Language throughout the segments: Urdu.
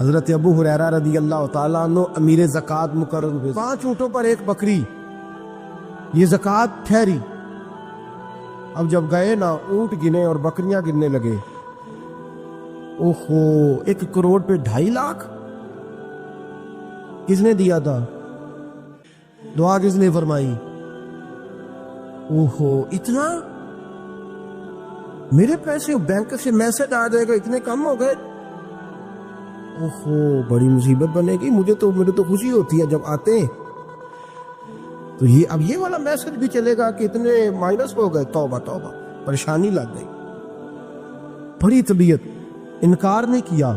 حضرت ابو ہریرہ رضی اللہ تعالیٰ عنہ امیر زکوٰۃ مقرر ہوئے، 5 اونٹوں پر 1 بکری، یہ زکوٰۃ ٹھہری۔ اب جب گئے نا اونٹ گنے اور بکریاں گننے لگے، اوہو 1 کروڑ پہ 2.5 لاکھ کس نے دیا تھا؟ دعا کس نے فرمائی؟ اوہو اتنا، میرے پیسے بینک سے میسج آ جائے گا اتنے کم ہو گئے، اوہو بڑی مصیبت بنے گی۔ مجھے تو خوشی ہوتی ہے جب آتے ہیں تو اب یہ والا میسج بھی چلے گا کہ اتنے مائنس ہو گئے، توبہ توبہ، پریشانی لگ گئی۔ بڑی طبیعت، انکار نہیں کیا،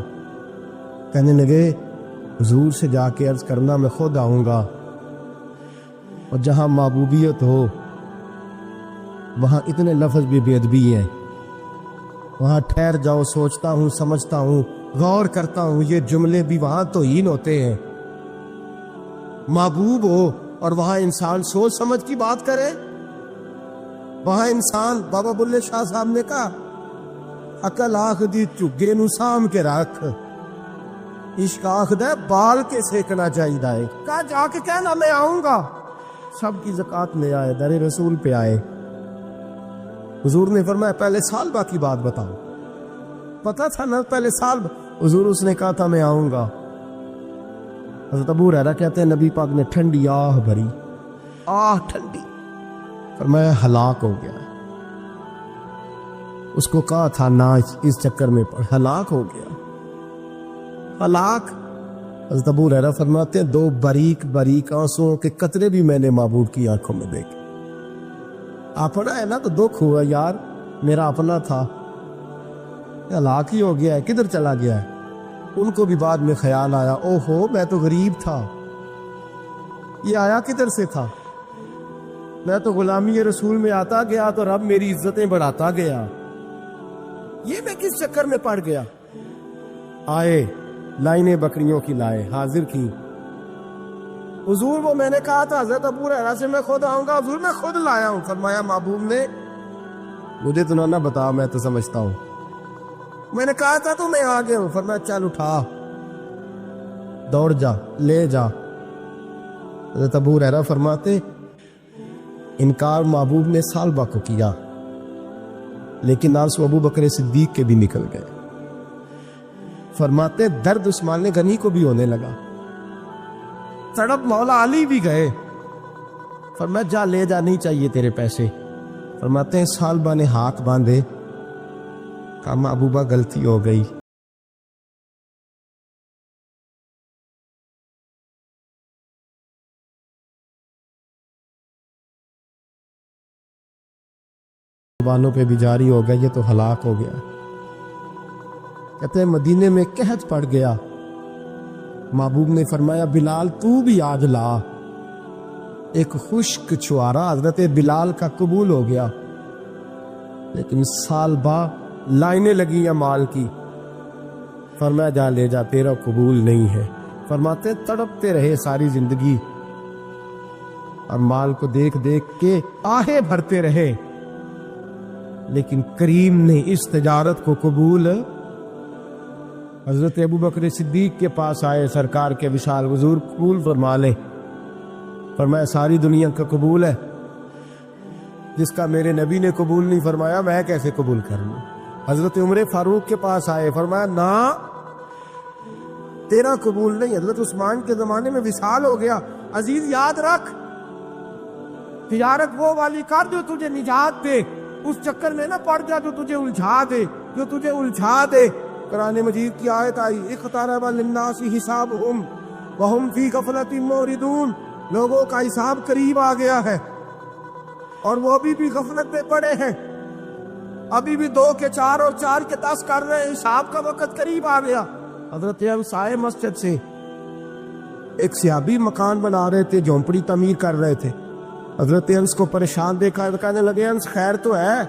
کہنے لگے حضور سے جا کے عرض کرنا میں خود آؤں گا، اور جہاں محبوبیت ہو وہاں اتنے لفظ بھی بے ادبی ہیں، وہاں ٹھہر جاؤ، سوچتا ہوں، سمجھتا ہوں، غور کرتا ہوں، یہ جملے بھی وہاں توہین ہوتے ہیں۔ محبوب ہو اور وہاں انسان سوچ سمجھ کی بات کرے، وہاں انسان، بابا بلے شاہ صاحب نے کہا عقل آخ دی چگے نو سام کے رکھ، عشق آخ دے بال کے سیکنا چاہیے ہے، کہا جا کے کہنا میں آؤں گا۔ سب کی زکوٰۃ لے آئے، در رسول پہ آئے، حضور نے فرمایا پہلے سال باقی بات بتاؤ، پتہ تھا نا پہلے سال حضور اس نے کہا تھا میں آؤں گا۔ حضرت ابو ہریرہ کہتے ہیں نبی پاک نے ٹھنڈی آہ بھری، آہ ٹھنڈی، فرمایا ہلاک ہو گیا، اس کو کہا تھا نہ اس چکر میں پڑ، ہلاک ہو گیا، ہلاک۔ حضرت ابو ہریرہ فرماتے ہیں 2 باریک باریک آنسوؤں کے قطرے بھی میں نے معبود کی آنکھوں میں دیکھے۔ اپنا ہے نا تو دکھ ہوا، یار میرا اپنا تھا، ہلاک ہی ہو گیا ہے، کدھر چلا گیا ہے۔ ان کو بھی بعد میں خیال آیا، اوہو میں تو غریب تھا، یہ آیا کدھر سے تھا، میں تو غلامی رسول میں آتا گیا تو رب میری عزتیں بڑھاتا گیا، یہ میں کس چکر میں پڑ گیا۔ آئے لائنیں بکریوں کی لائے، حاضر کی، حضور وہ میں نے کہا تھا حضرت ابو ہریرہ سے میں خود آؤں گا، حضور میں خود لایا ہوں۔ فرمایا محبوب نے مجھے تو نہ بتا، میں تو سمجھتا ہوں، میں نے کہا تھا تو میں آ گیا ہوں۔ فرمایا چل اٹھا، دوڑ جا، لے جا۔ حضرت ابو ہریرہ فرماتے انکار محبوب نے سالبہ کو کیا، لیکن آنسو ابو بکر صدیق کے بھی نکل گئے۔ فرماتے درد عثمان غنی کو بھی ہونے لگا، تڑپ مولا علی بھی گئے۔ فرمایا جا لے جا، نہیں چاہیے تیرے پیسے۔ فرماتے ہیں سالبہ نے ہاتھ باندھے، کہا محبوبہ غلطی ہو گئی، زبانوں پہ بھی جاری ہو گیا، یہ تو ہلاک ہو گیا۔ کہتے ہیں مدینے میں قحط پڑ گیا، محبوب نے فرمایا بلال تو بھی آج لا۔ ایک خشک چھوارا حضرت بلال کا قبول ہو گیا، لیکن سال بعد لائنیں لگی ہیں مال کی۔ فرمایا جا لے جا، تیرا قبول نہیں ہے۔ فرماتے تڑپتے رہے ساری زندگی اور مال کو دیکھ دیکھ کے آہیں بھرتے رہے، لیکن کریم نے اس تجارت کو قبول۔ حضرت ابو بکر صدیق کے پاس آئے، سرکار کے وصال، حضور قبول فرما لیں۔ فرمایا ساری دنیا کا قبول ہے، جس کا میرے نبی نے قبول نہیں فرمایا میں کیسے قبول کر لوں۔ حضرت عمر فاروق کے پاس آئے، فرمایا نہ تیرا قبول نہیں۔ حضرت عثمان کے زمانے میں وصال ہو گیا۔ عزیز یاد رکھ، تجارت وہ والی کر جو تجھے نجات دے، اس چکر میں نہ پڑ جا جو تجھے الجھا دے۔ قرآن مجید کی آیت آئی اقترب للناس حسابهم وهم فی غفلۃ معرضون، لوگوں کا حساب قریب آ گیا ہے اور وہ ابھی بھی غفلت میں پڑے ہیں، ابھی بھی 2 کے 4 اور 4 کے 10 کر رہے ہیں، حساب کا وقت قریب آ گیا۔ حضرت سائے مسجد سے ایک صحابی مکان بنا رہے تھے، جھونپڑی تعمیر کر رہے تھے۔ حضرت انس کو پریشان دیکھا، کہنے لگے انس خیر تو ہے،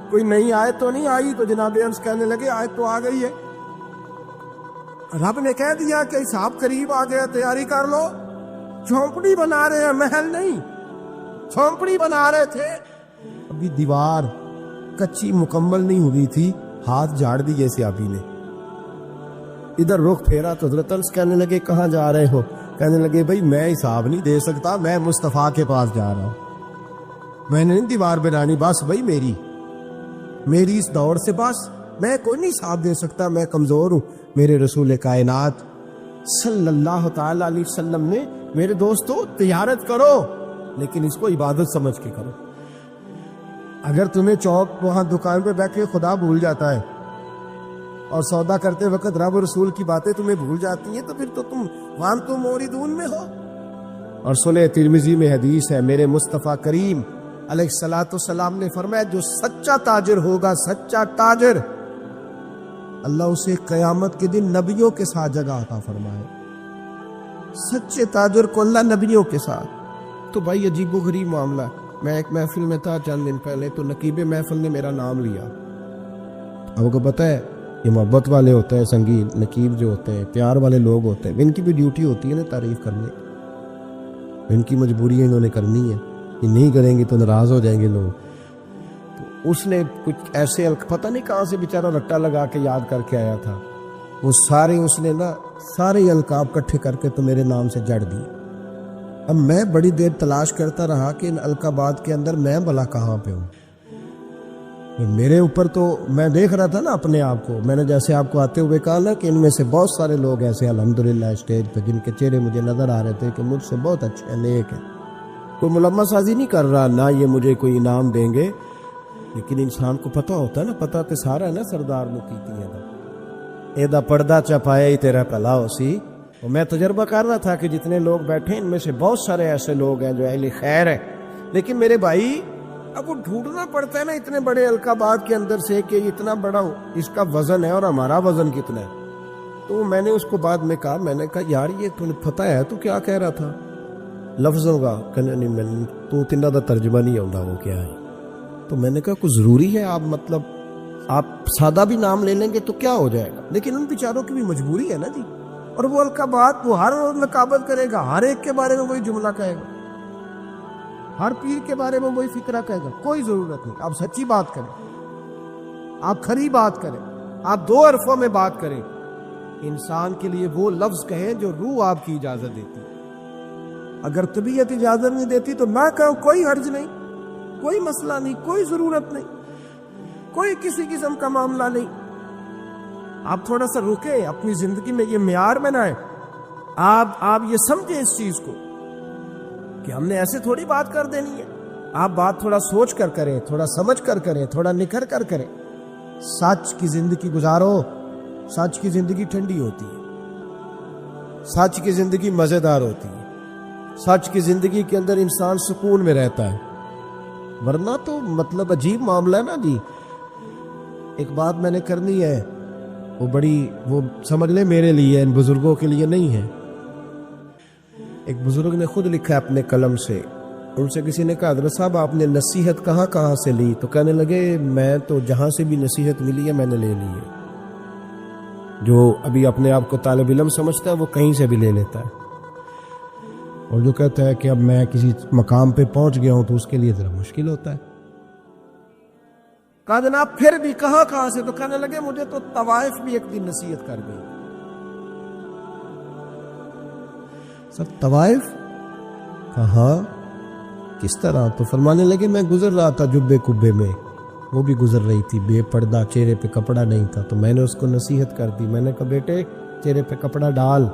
کوئی نئی آیت تو نہیں آئی؟ تو جناب انس کہنے لگے آیت تو آ گئی ہے، رب نے کہہ دیا کہ حساب قریب آ گیا، تیاری کر لو۔ جھونپڑی بنا رہے ہیں، محل نہیں، جھونپڑی بنا رہے تھے، ابھی دیوار کچی مکمل نہیں ہوئی تھی، ہاتھ جھاڑ دیے صحابی نے۔ ادھر رخ پھیرا تو حضرت انس کہنے لگے کہاں جا رہے ہو؟ کہنے لگے بھائی میں حساب نہیں دے سکتا، میں مصطفیٰ کے پاس جا رہا ہوں، میں نے نہیں دیوار بنانی، بس بھائی میری اس دور سے بس میں کوئی نہیں حساب دے سکتا، میں کمزور ہوں۔ میرے رسول کائنات صلی اللہ تعالی علیہ وسلم نے میرے دوستو تجارت کرو لیکن اس کو عبادت سمجھ کے کرو۔ اگر تمہیں چوک وہاں دکان پہ بیٹھ کے خدا بھول جاتا ہے اور سودا کرتے وقت رب رسول کی باتیں تمہیں بھول جاتی ہیں تو پھر تو تم وانتم موردون میں ہو۔ اور سنیں ترمذی میں حدیث ہے، میرے مصطفیٰ کریم علیہ الصلوۃ والسلام نے فرمایا جو سچا تاجر ہوگا، سچا تاجر، اللہ اسے قیامت کے دن نبیوں کے ساتھ جگہ عطا فرمائے۔ سچے تاجر کو اللہ نبیوں کے ساتھ۔ تو بھائی عجیب و غریب معاملہ ہے۔ میں ایک محفل میں تھا چند دن پہلے، تو نقیب محفل نے میرا نام لیا۔ آپ کو پتہ ہے یہ محبت والے ہوتے ہیں، سنگین نقیب جو ہوتے ہیں، پیار والے لوگ ہوتے ہیں، ان کی بھی ڈیوٹی ہوتی ہے نا تعریف کرنے، ان کی مجبوری ہے، انہوں نے کرنی ہے، یہ نہیں کریں گے تو ناراض ہو جائیں گے لوگ۔ تو اس نے کچھ ایسے پتہ نہیں کہاں سے بیچارہ رٹا لگا کے یاد کر کے آیا تھا، وہ سارے اس نے نا سارے القاب کٹھے کر کے تو میرے نام سے جڑ دی۔ اب میں بڑی دیر تلاش کرتا رہا کہ ان القابات کے اندر میں بھلا کہاں پہ ہوں۔ میرے اوپر تو میں دیکھ رہا تھا نا اپنے آپ کو، میں نے جیسے آپ کو آتے ہوئے کہا نا کہ ان میں سے بہت سارے لوگ ایسے الحمدللہ اسٹیج پہ جن کے چہرے مجھے نظر آ رہے تھے کہ مجھ سے بہت اچھے ہیں، نیک ہیں، کوئی ملمہ سازی نہیں کر رہا، نہ یہ مجھے کوئی انعام دیں گے، لیکن انسان کو پتہ ہوتا ہے نا، پتہ تو سارا ہے نا سردار مکیتی ہے ایدا پردہ چپایا ہی تیرا پلا ہو سی۔ اور میں تجربہ کر رہا تھا کہ جتنے لوگ بیٹھے ان میں سے بہت سارے ایسے لوگ ہیں جو اہل خیر ہیں، لیکن میرے بھائی اب وہ ڈھونڈنا پڑتا ہے نا اتنے بڑے القابات کے اندر سے کہ اتنا بڑا اس کا وزن ہے اور ہمارا وزن کتنا ہے۔ تو میں نے اس کو بعد میں کہا، میں نے کہا یار یہ تمہیں پتہ ہے تو کیا کہہ رہا تھا لفظوں کا؟ کہنے نہیں میں تو تینوں کا ترجمہ نہیں آتا وہ کیا ہے۔ تو میں نے کہا کوئی ضروری ہے آپ سادہ بھی نام لے لیں گے تو کیا ہو جائے گا، لیکن ان بیچاروں کی بھی مجبوری ہے نا جی۔ اور وہ القابات وہ ہر روز لقابت کرے گا، ہر ایک کے بارے میں وہی جملہ کہے گا، ہر پیر کے بارے میں وہی فکرہ کہے گا، کوئی ضرورت نہیں۔ آپ سچی بات کریں، آپ کھری بات کریں، آپ دو حرفوں میں بات کریں، انسان کے لیے وہ لفظ کہیں جو روح آپ کی اجازت دیتی۔ اگر طبیعت اجازت نہیں دیتی تو نہ کہو، کوئی حرج نہیں، کوئی مسئلہ نہیں، کوئی ضرورت نہیں، کوئی کسی قسم کا معاملہ نہیں۔ آپ تھوڑا سا رکے، اپنی زندگی میں یہ معیار بنائیں، آپ یہ سمجھیں اس چیز کو کہ ہم نے ایسے تھوڑی بات کر دینی ہے۔ آپ بات تھوڑا سوچ کر کریں، تھوڑا سمجھ کر کریں، تھوڑا نکھر کر کریں۔ سچ کی زندگی گزارو، سچ کی زندگی ٹھنڈی ہوتی ہے، سچ کی زندگی مزیدار ہوتی ہے، سچ کی زندگی کے اندر انسان سکون میں رہتا ہے، ورنہ تو مطلب عجیب معاملہ ہے نا جی۔ ایک بات میں نے کرنی ہے، وہ سمجھ لیں میرے لیے، ان بزرگوں کے لیے نہیں ہے۔ ایک بزرگ نے خود لکھا ہے اپنے قلم سے، ان سے کسی نے کہا حضرت صاحب آپ نے نصیحت کہاں سے لی؟ تو کہنے لگے میں تو جہاں سے بھی نصیحت ملی ہے میں نے لے لی ہے۔ جو ابھی اپنے آپ کو طالب علم سمجھتا ہے وہ کہیں سے بھی لے لیتا ہے، اور جو کہتا ہے کہ اب میں کسی مقام پہ پہنچ گیا ہوں تو اس کے لیے ذرا مشکل ہوتا ہے۔ کہا جناب پھر بھی کہاں سے؟ تو کہنے لگے مجھے تو طوائف بھی ایک دن نصیحت کر گئی۔ سب طوائف؟ کہاں، کس طرح؟ تو فرمانے لگے میں گزر رہا تھا جبے کبے میں، وہ بھی گزر رہی تھی بے پردہ، چہرے پہ کپڑا نہیں تھا، تو میں نے اس کو نصیحت کر دی، میں نے کہا بیٹے چہرے پہ کپڑا ڈال،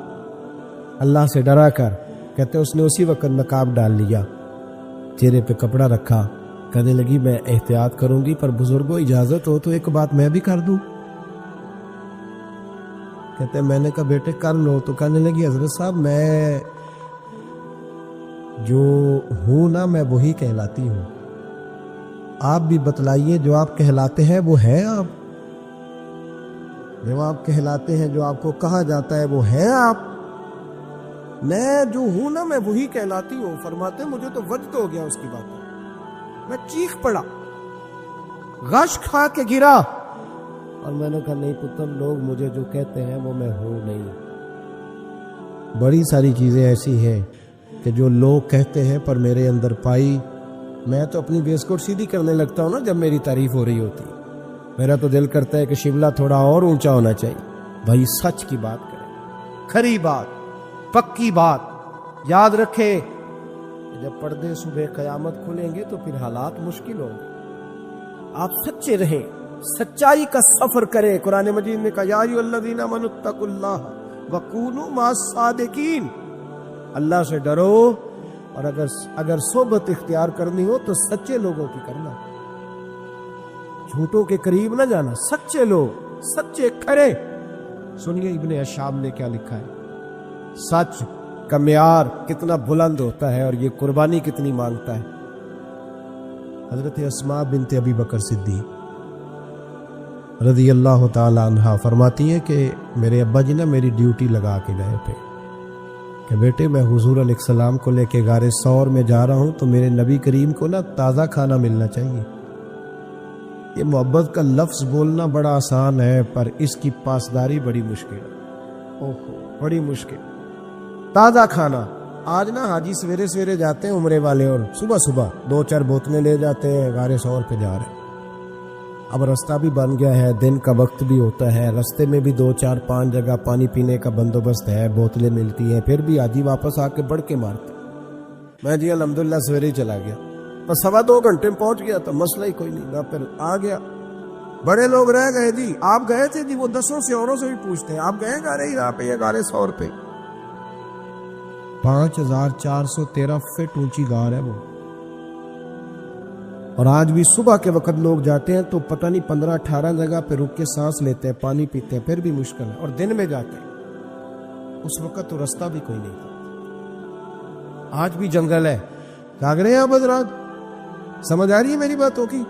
اللہ سے ڈرا کر۔ کہتے اس نے اسی وقت نقاب ڈال لیا، چہرے پہ کپڑا رکھا، کہنے لگی میں احتیاط کروں گی، پر بزرگوں اجازت ہو تو ایک بات میں بھی کر دوں؟ کہتے میں نے کہا بیٹے کر لو۔ تو کہنے لگی حضرت صاحب میں جو ہوں نا میں وہی کہلاتی ہوں، آپ بھی بتلائیے جو آپ کہلاتے ہیں وہ ہیں آپ؟ جو آپ کہلاتے ہیں، جو آپ کو کہا جاتا ہے وہ ہیں آپ؟ میں جو ہوں نا میں وہی کہلاتی ہوں۔ فرماتے مجھے تو وجد ہو گیا اس کی بات، میں چیخ پڑا، غش کھا کے گرا، اور میں نے کہا نہیں پتر، لوگ مجھے جو کہتے ہیں وہ میں ہوں نہیں۔ بڑی ساری چیزیں ایسی ہیں کہ جو لوگ کہتے ہیں پر میرے اندر پائی، میں تو اپنی بیس کوٹ سیدھی کرنے لگتا ہوں نا جب میری تعریف ہو رہی ہوتی، میرا تو دل کرتا ہے کہ شملہ تھوڑا اور اونچا ہونا چاہیے، بھائی سچ کی بات کریں، کھری بات، پکی بات یاد رکھے۔ جب پردے صبح قیامت کھلیں گے تو پھر حالات مشکل ہوں گے۔ آپ سچے رہیں، سچائی کا سفر کریں۔ قرآن مجید نے کہا یا ایھا الذین آمنوا اتقوا اللہ وکونوا مع الصادقین، اللہ سے ڈرو اور اگر صحبت اختیار کرنی ہو تو سچے لوگوں کی کرنا، جھوٹوں کے قریب نہ جانا، سچے لوگ، سچے کھڑے۔ سنیے ابن اشعب نے کیا لکھا ہے، سچ کا معیار کتنا بلند ہوتا ہے اور یہ قربانی کتنی مانگتا ہے۔ حضرت اسماء بنت ابی بکر صدیق رضی اللہ تعالی عنہا فرماتی ہیں کہ میرے ابا جی نا میری ڈیوٹی لگا کے گئے تھے کہ بیٹے میں حضور علیہ السلام کو لے کے غار ثور میں جا رہا ہوں تو میرے نبی کریم کو نا تازہ کھانا ملنا چاہیے۔ یہ محبت کا لفظ بولنا بڑا آسان ہے پر اس کی پاسداری بڑی مشکل ہے، بڑی مشکل۔ تازہ کھانا، آج نا حاجی سویرے سویرے جاتے ہیں عمرے والے اور صبح صبح 2-4 بوتلیں لے جاتے ہیں، غار ثور پہ جا رہے ہیں۔ اب رستہ بھی بن گیا ہے، دن کا وقت بھی ہوتا ہے، رستے میں بھی 2-4-5 جگہ پانی پینے کا بندوبست ہے، بوتلیں ملتی ہیں، پھر بھی حاجی واپس آ کے بڑھ کے مارتے۔ میں جی الحمدللہ سویرے ہی چلا گیا، بس 2.25 گھنٹے میں پہنچ گیا تو مسئلہ ہی کوئی نہیں، میں پھر آ گیا۔ بڑے لوگ رہ گئے جی، آپ گئے تھے جی، وہ 10 سے اوروں سے بھی پوچھتے ہیں آپ گئے یہاں پہ یہ غار ثور پہ؟ 5413 فٹ اونچی غار ہے وہ، اور آج بھی صبح کے وقت لوگ جاتے ہیں تو پتہ نہیں 15-18 جگہ پہ رک کے سانس لیتے ہیں، پانی پیتے ہیں، پھر بھی مشکل ہے، اور دن میں جاتے ہیں، اس وقت تو رستہ بھی کوئی نہیں تھا۔ آج بھی جنگل ہے، جاگ رہے ہیں آپ حضرات؟ سمجھ آ رہی ہے میری باتوں کی؟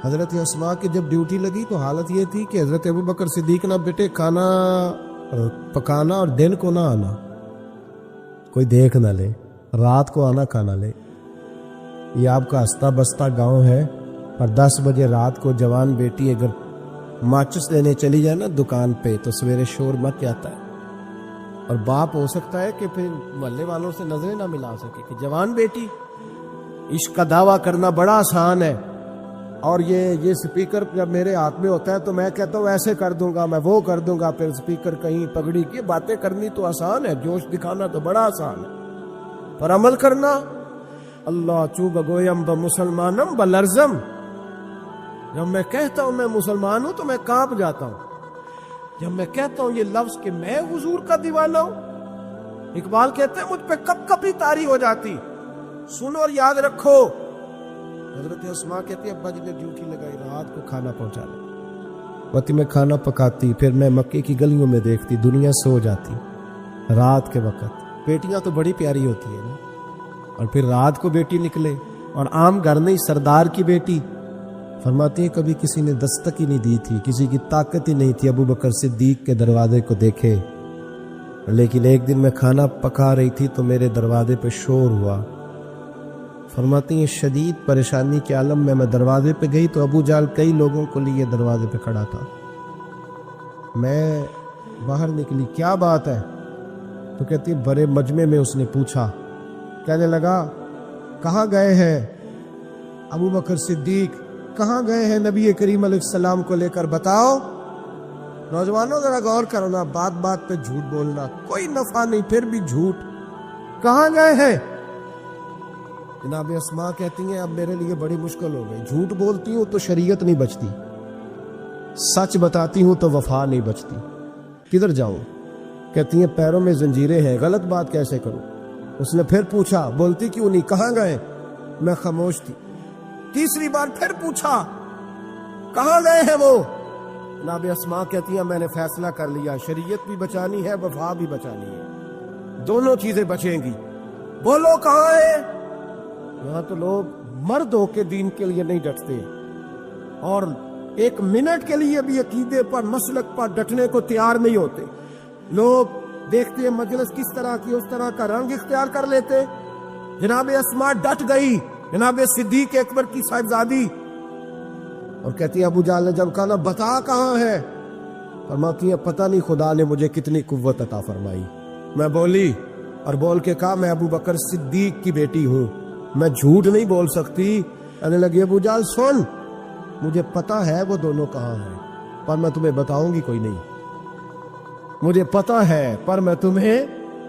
حضرت اسماء کی جب ڈیوٹی لگی تو حالت یہ تھی کہ حضرت ابو بکر صدیق نہ بیٹے کھانا پکانا اور دن کو نہ آنا، کوئی دیکھ نہ لے، رات کو آنا کھانا لے۔ یہ آپ کا ہستا بستہ گاؤں ہے، اور 10 بجے رات کو جوان بیٹی اگر ماچس لینے چلی جائے نا دکان پہ تو سویرے شور مچ جاتا ہے، اور باپ ہو سکتا ہے کہ پھر محلے والوں سے نظریں نہ ملا سکے کہ جوان بیٹی۔ عشق کا دعویٰ کرنا بڑا آسان ہے، اور یہ سپیکر جب میرے ہاتھ میں ہوتا ہے تو میں کہتا ہوں ایسے کر دوں گا، میں وہ کر دوں گا، پھر سپیکر کہیں پگڑی کی باتیں کرنی تو آسان ہے، جوش دکھانا تو بڑا آسان ہے، پر عمل کرنا اللہ چوب گویم ب مسلمانم ب لرزم۔ جب میں کہتا ہوں میں مسلمان ہوں تو میں کانپ جاتا ہوں، جب میں کہتا ہوں یہ لفظ کہ میں حضور کا دیوانہ ہوں۔ اقبال کہتے ہیں مجھ پہ کب کبھی طاری ہو جاتی، سنو اور یاد رکھو۔ حضرت اسماء کہتی ہے ابا جی نے ڈیوٹی لگائی، رات کو کھانا پہنچا لے، وقت میں کھانا پکاتی، پھر میں مکے کی گلیوں میں دیکھتی دنیا سو جاتی رات کے وقت۔ بیٹیاں تو بڑی پیاری ہوتی ہیں نا، اور پھر رات کو بیٹی نکلے، اور عام گھر نہیں، سردار کی بیٹی۔ فرماتی ہیں کبھی کسی نے دستک ہی نہیں دی تھی، کسی کی طاقت ہی نہیں تھی ابو بکر صدیق کے دروازے کو دیکھے، لیکن ایک دن میں کھانا پکا رہی تھی تو میرے دروازے پہ شور ہوا۔ فرماتی ہیں شدید پریشانی کے عالم میں دروازے پہ گئی تو ابو جال کئی لوگوں کو لیے دروازے پہ کھڑا تھا۔ میں باہر نکلی، کیا بات ہے؟ تو کہتی بڑے مجمع میں اس نے پوچھا، کہنے لگا کہاں گئے ہیں ابو بکر صدیق، کہاں گئے ہیں نبی کریم علیہ السلام کو لے کر، بتاؤ۔ نوجوانوں ذرا غور کرنا، بات بات پہ جھوٹ بولنا کوئی نفع نہیں، پھر بھی جھوٹ، کہاں گئے ہیں؟ جناب اسماء کہتی ہیں اب میرے لیے بڑی مشکل ہو گئی، جھوٹ بولتی ہوں تو شریعت نہیں بچتی، سچ بتاتی ہوں تو وفا نہیں بچتی، کدھر جاؤں؟ کہتی ہیں پیروں میں زنجیریں ہیں، غلط بات کیسے کروں؟ اس نے پھر پوچھا، بولتی کیوں نہیں، کہاں گئے؟ میں خاموش تھی۔ تیسری بار پھر پوچھا، کہاں گئے ہیں وہ؟ جناب اسماء کہتی ہیں میں نے فیصلہ کر لیا، شریعت بھی بچانی ہے، وفا بھی بچانی ہے، دونوں چیزیں بچیں گی، بولو کہاں ہے؟ یہاں تو لوگ مرد ہو کے دین کے لیے نہیں ڈٹتے، اور 1 منٹ کے لیے بھی عقیدے پر مسلک پر ڈٹنے کو تیار نہیں ہوتے۔ لوگ دیکھتے ہیں مجلس کس طرح کی، اس طرح کا رنگ اختیار کر لیتے۔ جناب اسماء ڈٹ گئی، جناب صدیق اکبر کی صاحبزادی، اور کہتی ہے ابو جال نے جب کہا بتا کہاں ہے، فرماتی ہے پتہ نہیں خدا نے مجھے کتنی قوت عطا فرمائی، میں بولی اور بول کے کہا میں ابو بکر صدیق کی بیٹی ہوں، میں جھوٹ نہیں بول سکتی۔ کہنے لگی ابو جال سن، مجھے پتا ہے وہ دونوں کہاں ہیں، پر میں تمہیں بتاؤں گی کوئی نہیں، مجھے پتا ہے، پر میں تمہیں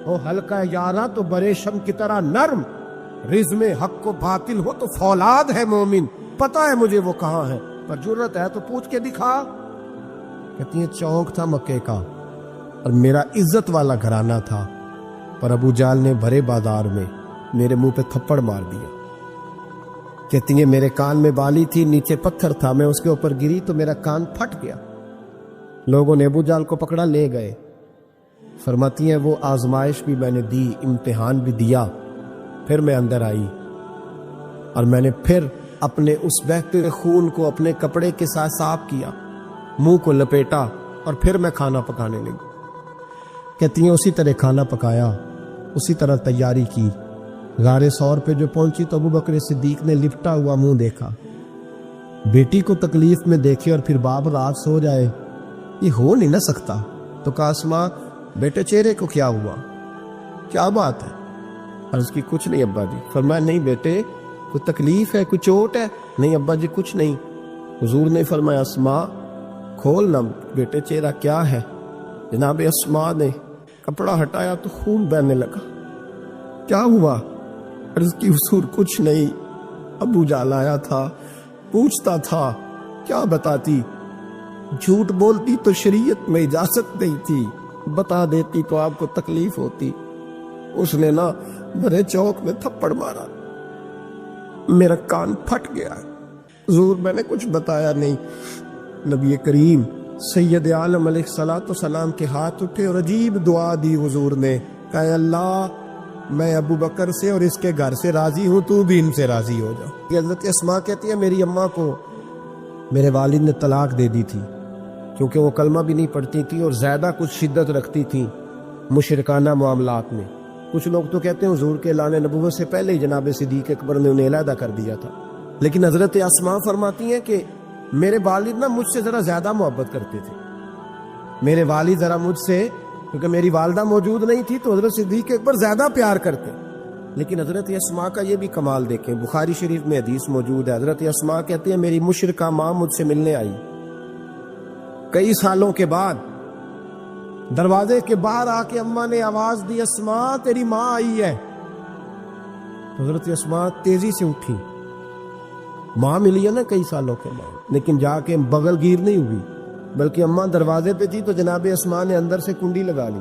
او ہلکا یارا تو بریشم کی طرح نرم، رزم حق و باطل ہو تو فولاد ہے مومن، پتا ہے مجھے وہ کہاں ہے، پر جرت ہے تو پوچھ کے دکھا۔ کہتی ہیں چونک تھا مکے کا اور میرا عزت والا گھرانہ تھا، پر ابو جال نے بھرے بازار میں میرے منہ پہ تھپڑ مار دیا۔ کہتی ہیں میرے کان میں بالی تھی، نیچے پتھر تھا، میں اس کے اوپر گری تو میرا کان پھٹ گیا، لوگوں نے ابو جال کو پکڑا لے گئے۔ فرماتی ہیں وہ آزمائش بھی میں نے دی، امتحان بھی دیا، پھر میں اندر آئی اور میں نے پھر اپنے اس بہتے خون کو اپنے کپڑے کے ساتھ صاف کیا، منہ کو لپیٹا اور پھر میں کھانا پکانے لگی۔ کہتی ہیں اسی طرح کھانا پکایا، اسی طرح تیاری کی۔ غار ثور پہ جو پہنچی تو ابو بکر صدیق نے لپٹا ہوا منہ دیکھا۔ بیٹی کو تکلیف میں دیکھے اور پھر باپ رات سو جائے، یہ ہو نہیں نہ سکتا۔ تو کہا اسماء بیٹے چہرے کو کیا ہوا، کیا بات ہے؟ عرض کی کچھ نہیں ابا جی۔ فرمایا نہیں بیٹے کوئی تکلیف ہے، کوئی چوٹ ہے؟ نہیں ابا جی کچھ نہیں۔ حضور نے فرمایا اسماء کھول نہ بیٹے چہرہ کیا ہے۔ جناب اسماء نے کپڑا ہٹایا تو خون بہنے لگا۔ کیا ہوا؟ عرض کی حضور کچھ نہیں، ابو جال آیا تھا، پوچھتا تھا کیا بتاتی، جھوٹ بولتی تو شریعت میں اجازت نہیں تھی، بتا دیتی تو آپ کو تکلیف ہوتی۔ اس نے نا بھرے چوک میں تھپڑ مارا، میرا کان پھٹ گیا۔ حضور میں نے کچھ بتایا نہیں۔ نبی کریم سید عالم علیہ الصلوۃ والسلام کے ہاتھ اٹھے اور عجیب دعا دی حضور نے، کہا اللہ میں ابو بکر سے اور اس کے گھر سے راضی ہوں، تو بھی ان سے راضی ہو جاؤ۔ حضرت اسماء کہتی ہے میری اماں کو میرے والد نے طلاق دے دی تھی، کیونکہ وہ کلمہ بھی نہیں پڑھتی تھی اور زیادہ کچھ شدت رکھتی تھی مشرکانہ معاملات میں۔ کچھ لوگ تو کہتے ہیں حضور کے اعلان نبوت سے پہلے ہی جناب صدیق اکبر نے انہیں علیحدہ کر دیا تھا، لیکن حضرت اسماء فرماتی ہیں کہ میرے والد نا مجھ سے ذرا زیادہ محبت کرتے تھے، میرے والد ذرا مجھ سے، کیونکہ میری والدہ موجود نہیں تھی تو حضرت صدیق اکبر زیادہ پیار کرتے۔ لیکن حضرت اسماء کا یہ بھی کمال دیکھیں، بخاری شریف میں حدیث موجود ہے، حضرت اسماء کہتے ہیں میری مشرکہ ماں مجھ سے ملنے آئی کئی سالوں کے بعد، دروازے کے باہر آ کے اماں نے آواز دی اسماء تیری ماں آئی ہے۔ تو حضرت اسماء تیزی سے اٹھی، ماں ملی ہے نا کئی سالوں کے بعد، لیکن جا کے بغل گیر نہیں ہوئی، بلکہ اماں دروازے پہ تھی تو جناب اسماء نے اندر سے کنڈی لگا لی،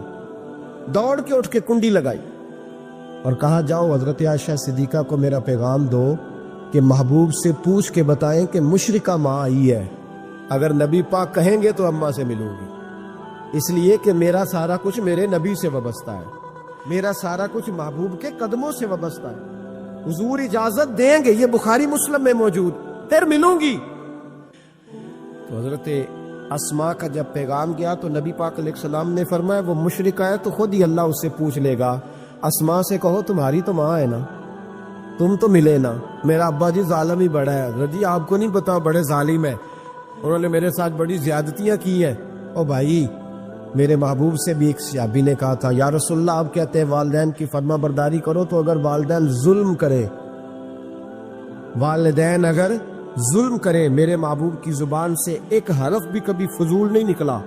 دوڑ کے اٹھ کے کنڈی لگائی اور کہا جاؤ حضرت عائشہ صدیقہ کو میرا پیغام دو کہ محبوب سے پوچھ کے بتائیں کہ مشرکہ ماں آئی ہے، اگر نبی پاک کہیں گے تو اماں سے ملوں گی، اس لیے کہ میرا سارا کچھ میرے نبی سے وابستہ ہے، میرا سارا کچھ محبوب کے قدموں سے وابستہ ہے، حضور اجازت دیں گے، یہ بخاری مسلم میں موجود، پھر ملوں گی۔ تو حضرت اسماء کا جب پیغام گیا تو نبی پاک علیہ السلام نے فرمایا وہ مشرکہ ہے تو خود ہی اللہ اس سے پوچھ لے گا، اسماء سے کہو تمہاری تو ماں ہے نا، تم تو ملے نا، میرا ابا جی ظالم ہی بڑا ہے، حضرت جی آپ کو نہیں پتا بڑے ظالم ہے، انہوں نے میرے ساتھ بڑی زیادتیاں کی ہیں۔ او بھائی میرے محبوب سے بھی ایک صحابی نے کہا تھا یا رسول اللہ آپ کہتے ہیں والدین کی فرما برداری کرو، تو اگر والدین ظلم کرے، والدین اگر ظلم کرے، میرے محبوب کی زبان سے ایک حرف بھی کبھی فضول نہیں نکلا،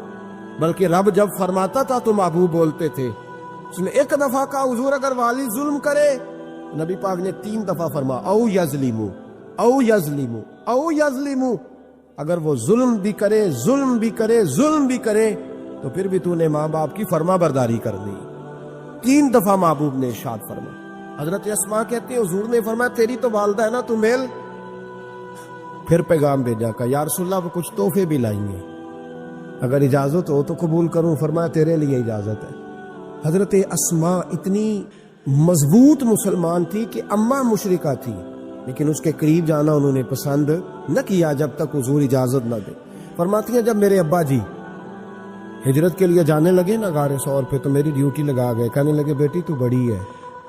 بلکہ رب جب فرماتا تھا تو محبوب بولتے تھے۔ اس نے ایک دفعہ کہا حضور اگر والد ظلم کرے، نبی پاک نے 3 دفعہ فرما او یظلمو او یظلمو او یظلمو، اگر وہ ظلم بھی کرے، ظلم بھی کرے، ظلم بھی کرے تو پھر بھی تو نے ماں باپ کی فرما برداری کرنی۔ 3 دفعہ محبوب نے ارشاد فرما۔ حضرت اسماء کہتے ہیں حضور نے فرمایا تیری تو والدہ ہے نا، تو مل۔ پھر پیغام بھیجا کہ یا رسول اللہ وہ کچھ تحفے بھی لائیں گے، اگر اجازت ہو تو قبول کروں۔ فرمایا تیرے لیے اجازت ہے۔ حضرت اسماء اتنی مضبوط مسلمان تھی کہ اماں مشرکہ تھی، لیکن اس کے قریب جانا انہوں نے پسند نہ کیا جب تک حضور اجازت نہ دے۔ فرماتی ہیں جب میرے ابا جی ہجرت کے لیے جانے لگے نا غار ثور پہ تو میری ڈیوٹی لگا گئے، کہنے لگے بیٹی تو بڑی ہے،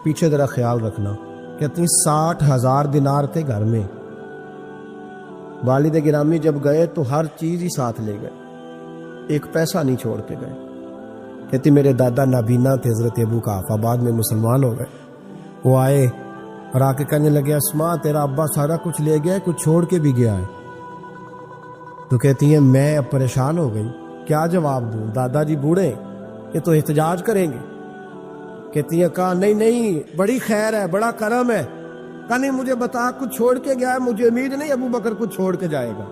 پیچھے ذرا خیال رکھنا۔ کہتی ہیں 60,000 دینار تھے گھر میں، والد گرامی جب گئے تو ہر چیز ہی ساتھ لے گئے، ایک پیسہ نہیں چھوڑ کے گئے۔ کہتی میرے دادا نابینا تھے حضرت ابو قحافہ، بعد میں مسلمان ہو گئے، وہ آئے اور آ کے کہنے لگے اسماء تیرا ابا سارا کچھ لے گیا ہے، کچھ چھوڑ کے بھی گیا ہے۔ تو کہتی ہیں میں اب پریشان ہو گئی، کیا جواب دوں، دادا جی بوڑھے، یہ تو احتجاج کریں گے. کہتی ہیں کہا نہیں نہیں بڑی خیر ہے, بڑا کرم ہے. کہا نہیں مجھے بتا کچھ چھوڑ کے گیا ہے, مجھے امید نہیں ابو بکر کچھ چھوڑ کے جائے گا.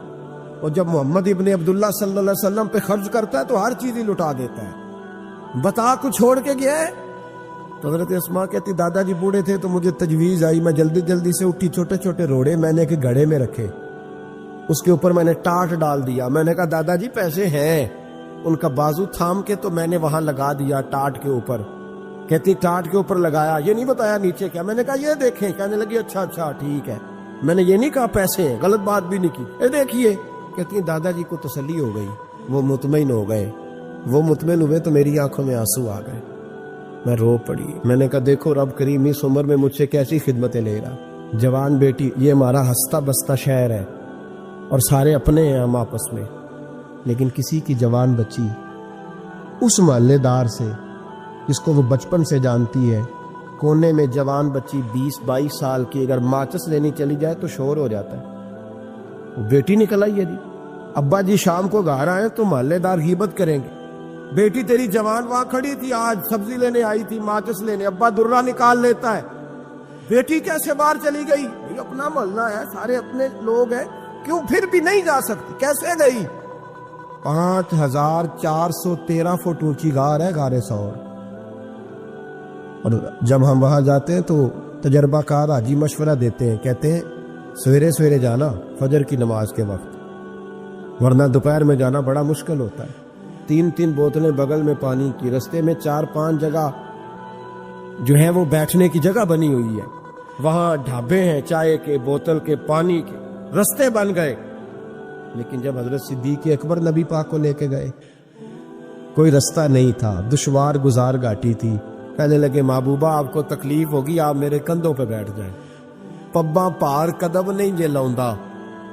اور جب محمد ابن عبداللہ صلی اللہ علیہ وسلم پہ خرچ کرتا ہے تو ہر چیز ہی لٹا دیتا ہے. بتا کچھ چھوڑ کے گیا ہے؟ تو حضرت اسماء کہتی دادا جی بوڑھے تھے تو مجھے تجویز آئی, میں جلدی جلدی سے اٹھی, چھوٹے چھوٹے روڑے میں نے ایک گھڑے میں رکھے, اس کے اوپر میں نے ٹاٹ ڈال دیا. میں نے کہا دادا جی پیسے ہیں, ان کا بازو تھام کے تو میں نے وہاں لگا دیا ٹاٹ کے اوپر. کہتی ٹاٹ کے اوپر لگایا, یہ نہیں بتایا نیچے کیا. میں نے کہا یہ دیکھیں. کہنے لگی اچھا اچھا ٹھیک ہے, میں نے یہ نہیں کہا پیسے ہیں, غلط بات بھی نہیں کی, یہ دیکھیے. کہتی ہیں دادا جی کو تسلی ہو گئی, وہ مطمئن ہو گئے. وہ مطمئن ہوئے تو میری آنکھوں میں آنسو آ گئے, میں رو پڑی. میں نے کہا دیکھو رب کریم اس عمر میں مجھ سے کیسی خدمتیں لے رہا. جوان بیٹی, یہ ہمارا ہنستا بستا شہر ہے اور سارے اپنے ہیں ہم آپس میں, لیکن کسی کی جوان بچی اس محلے دار سے جس کو وہ بچپن سے جانتی ہے, کونے میں جوان بچی 20-22 سال کی اگر ماچس لینی چلی جائے تو شور ہو جاتا ہے. وہ بیٹی نکل آئی ہے جی, ابا جی شام کو گھر آئے تو محلے دار غیبت کریں گے, بیٹی تیری جوان وہاں کھڑی تھی آج سبزی لینے آئی تھی ماچس لینے, ابا درہ نکال لیتا ہے. بیٹی کیسے باہر چلی گئی؟ اپنا محلہ ہے, سارے اپنے لوگ ہیں, کیوں پھر بھی نہیں جا سکتی؟ کیسے گئی؟ 5413 فٹ اونچی غار ہے, غار ثور. اور جب ہم وہاں جاتے ہیں تو تجربہ کار حاجی مشورہ دیتے ہیں, کہتے ہیں سویرے سویرے جانا فجر کی نماز کے وقت, ورنہ دوپہر میں جانا بڑا مشکل ہوتا ہے. 3 بوتلیں بغل میں پانی کی, رستے میں 4-5 جگہ جو ہے وہ بیٹھنے کی جگہ بنی ہوئی ہے, وہاں ڈھابے ہیں چائے کے, بوتل کے, پانی کے, رستے بن گئے. لیکن جب حضرت صدیق اکبر نبی پاک کو لے کے گئے کوئی رستہ نہیں تھا, دشوار گزار گھاٹی تھی. کہنے لگے محبوبہ آپ کو تکلیف ہوگی, آپ میرے کندھوں پہ بیٹھ جائیں. پباں پہاڑ قدم نہیں جے لاؤندا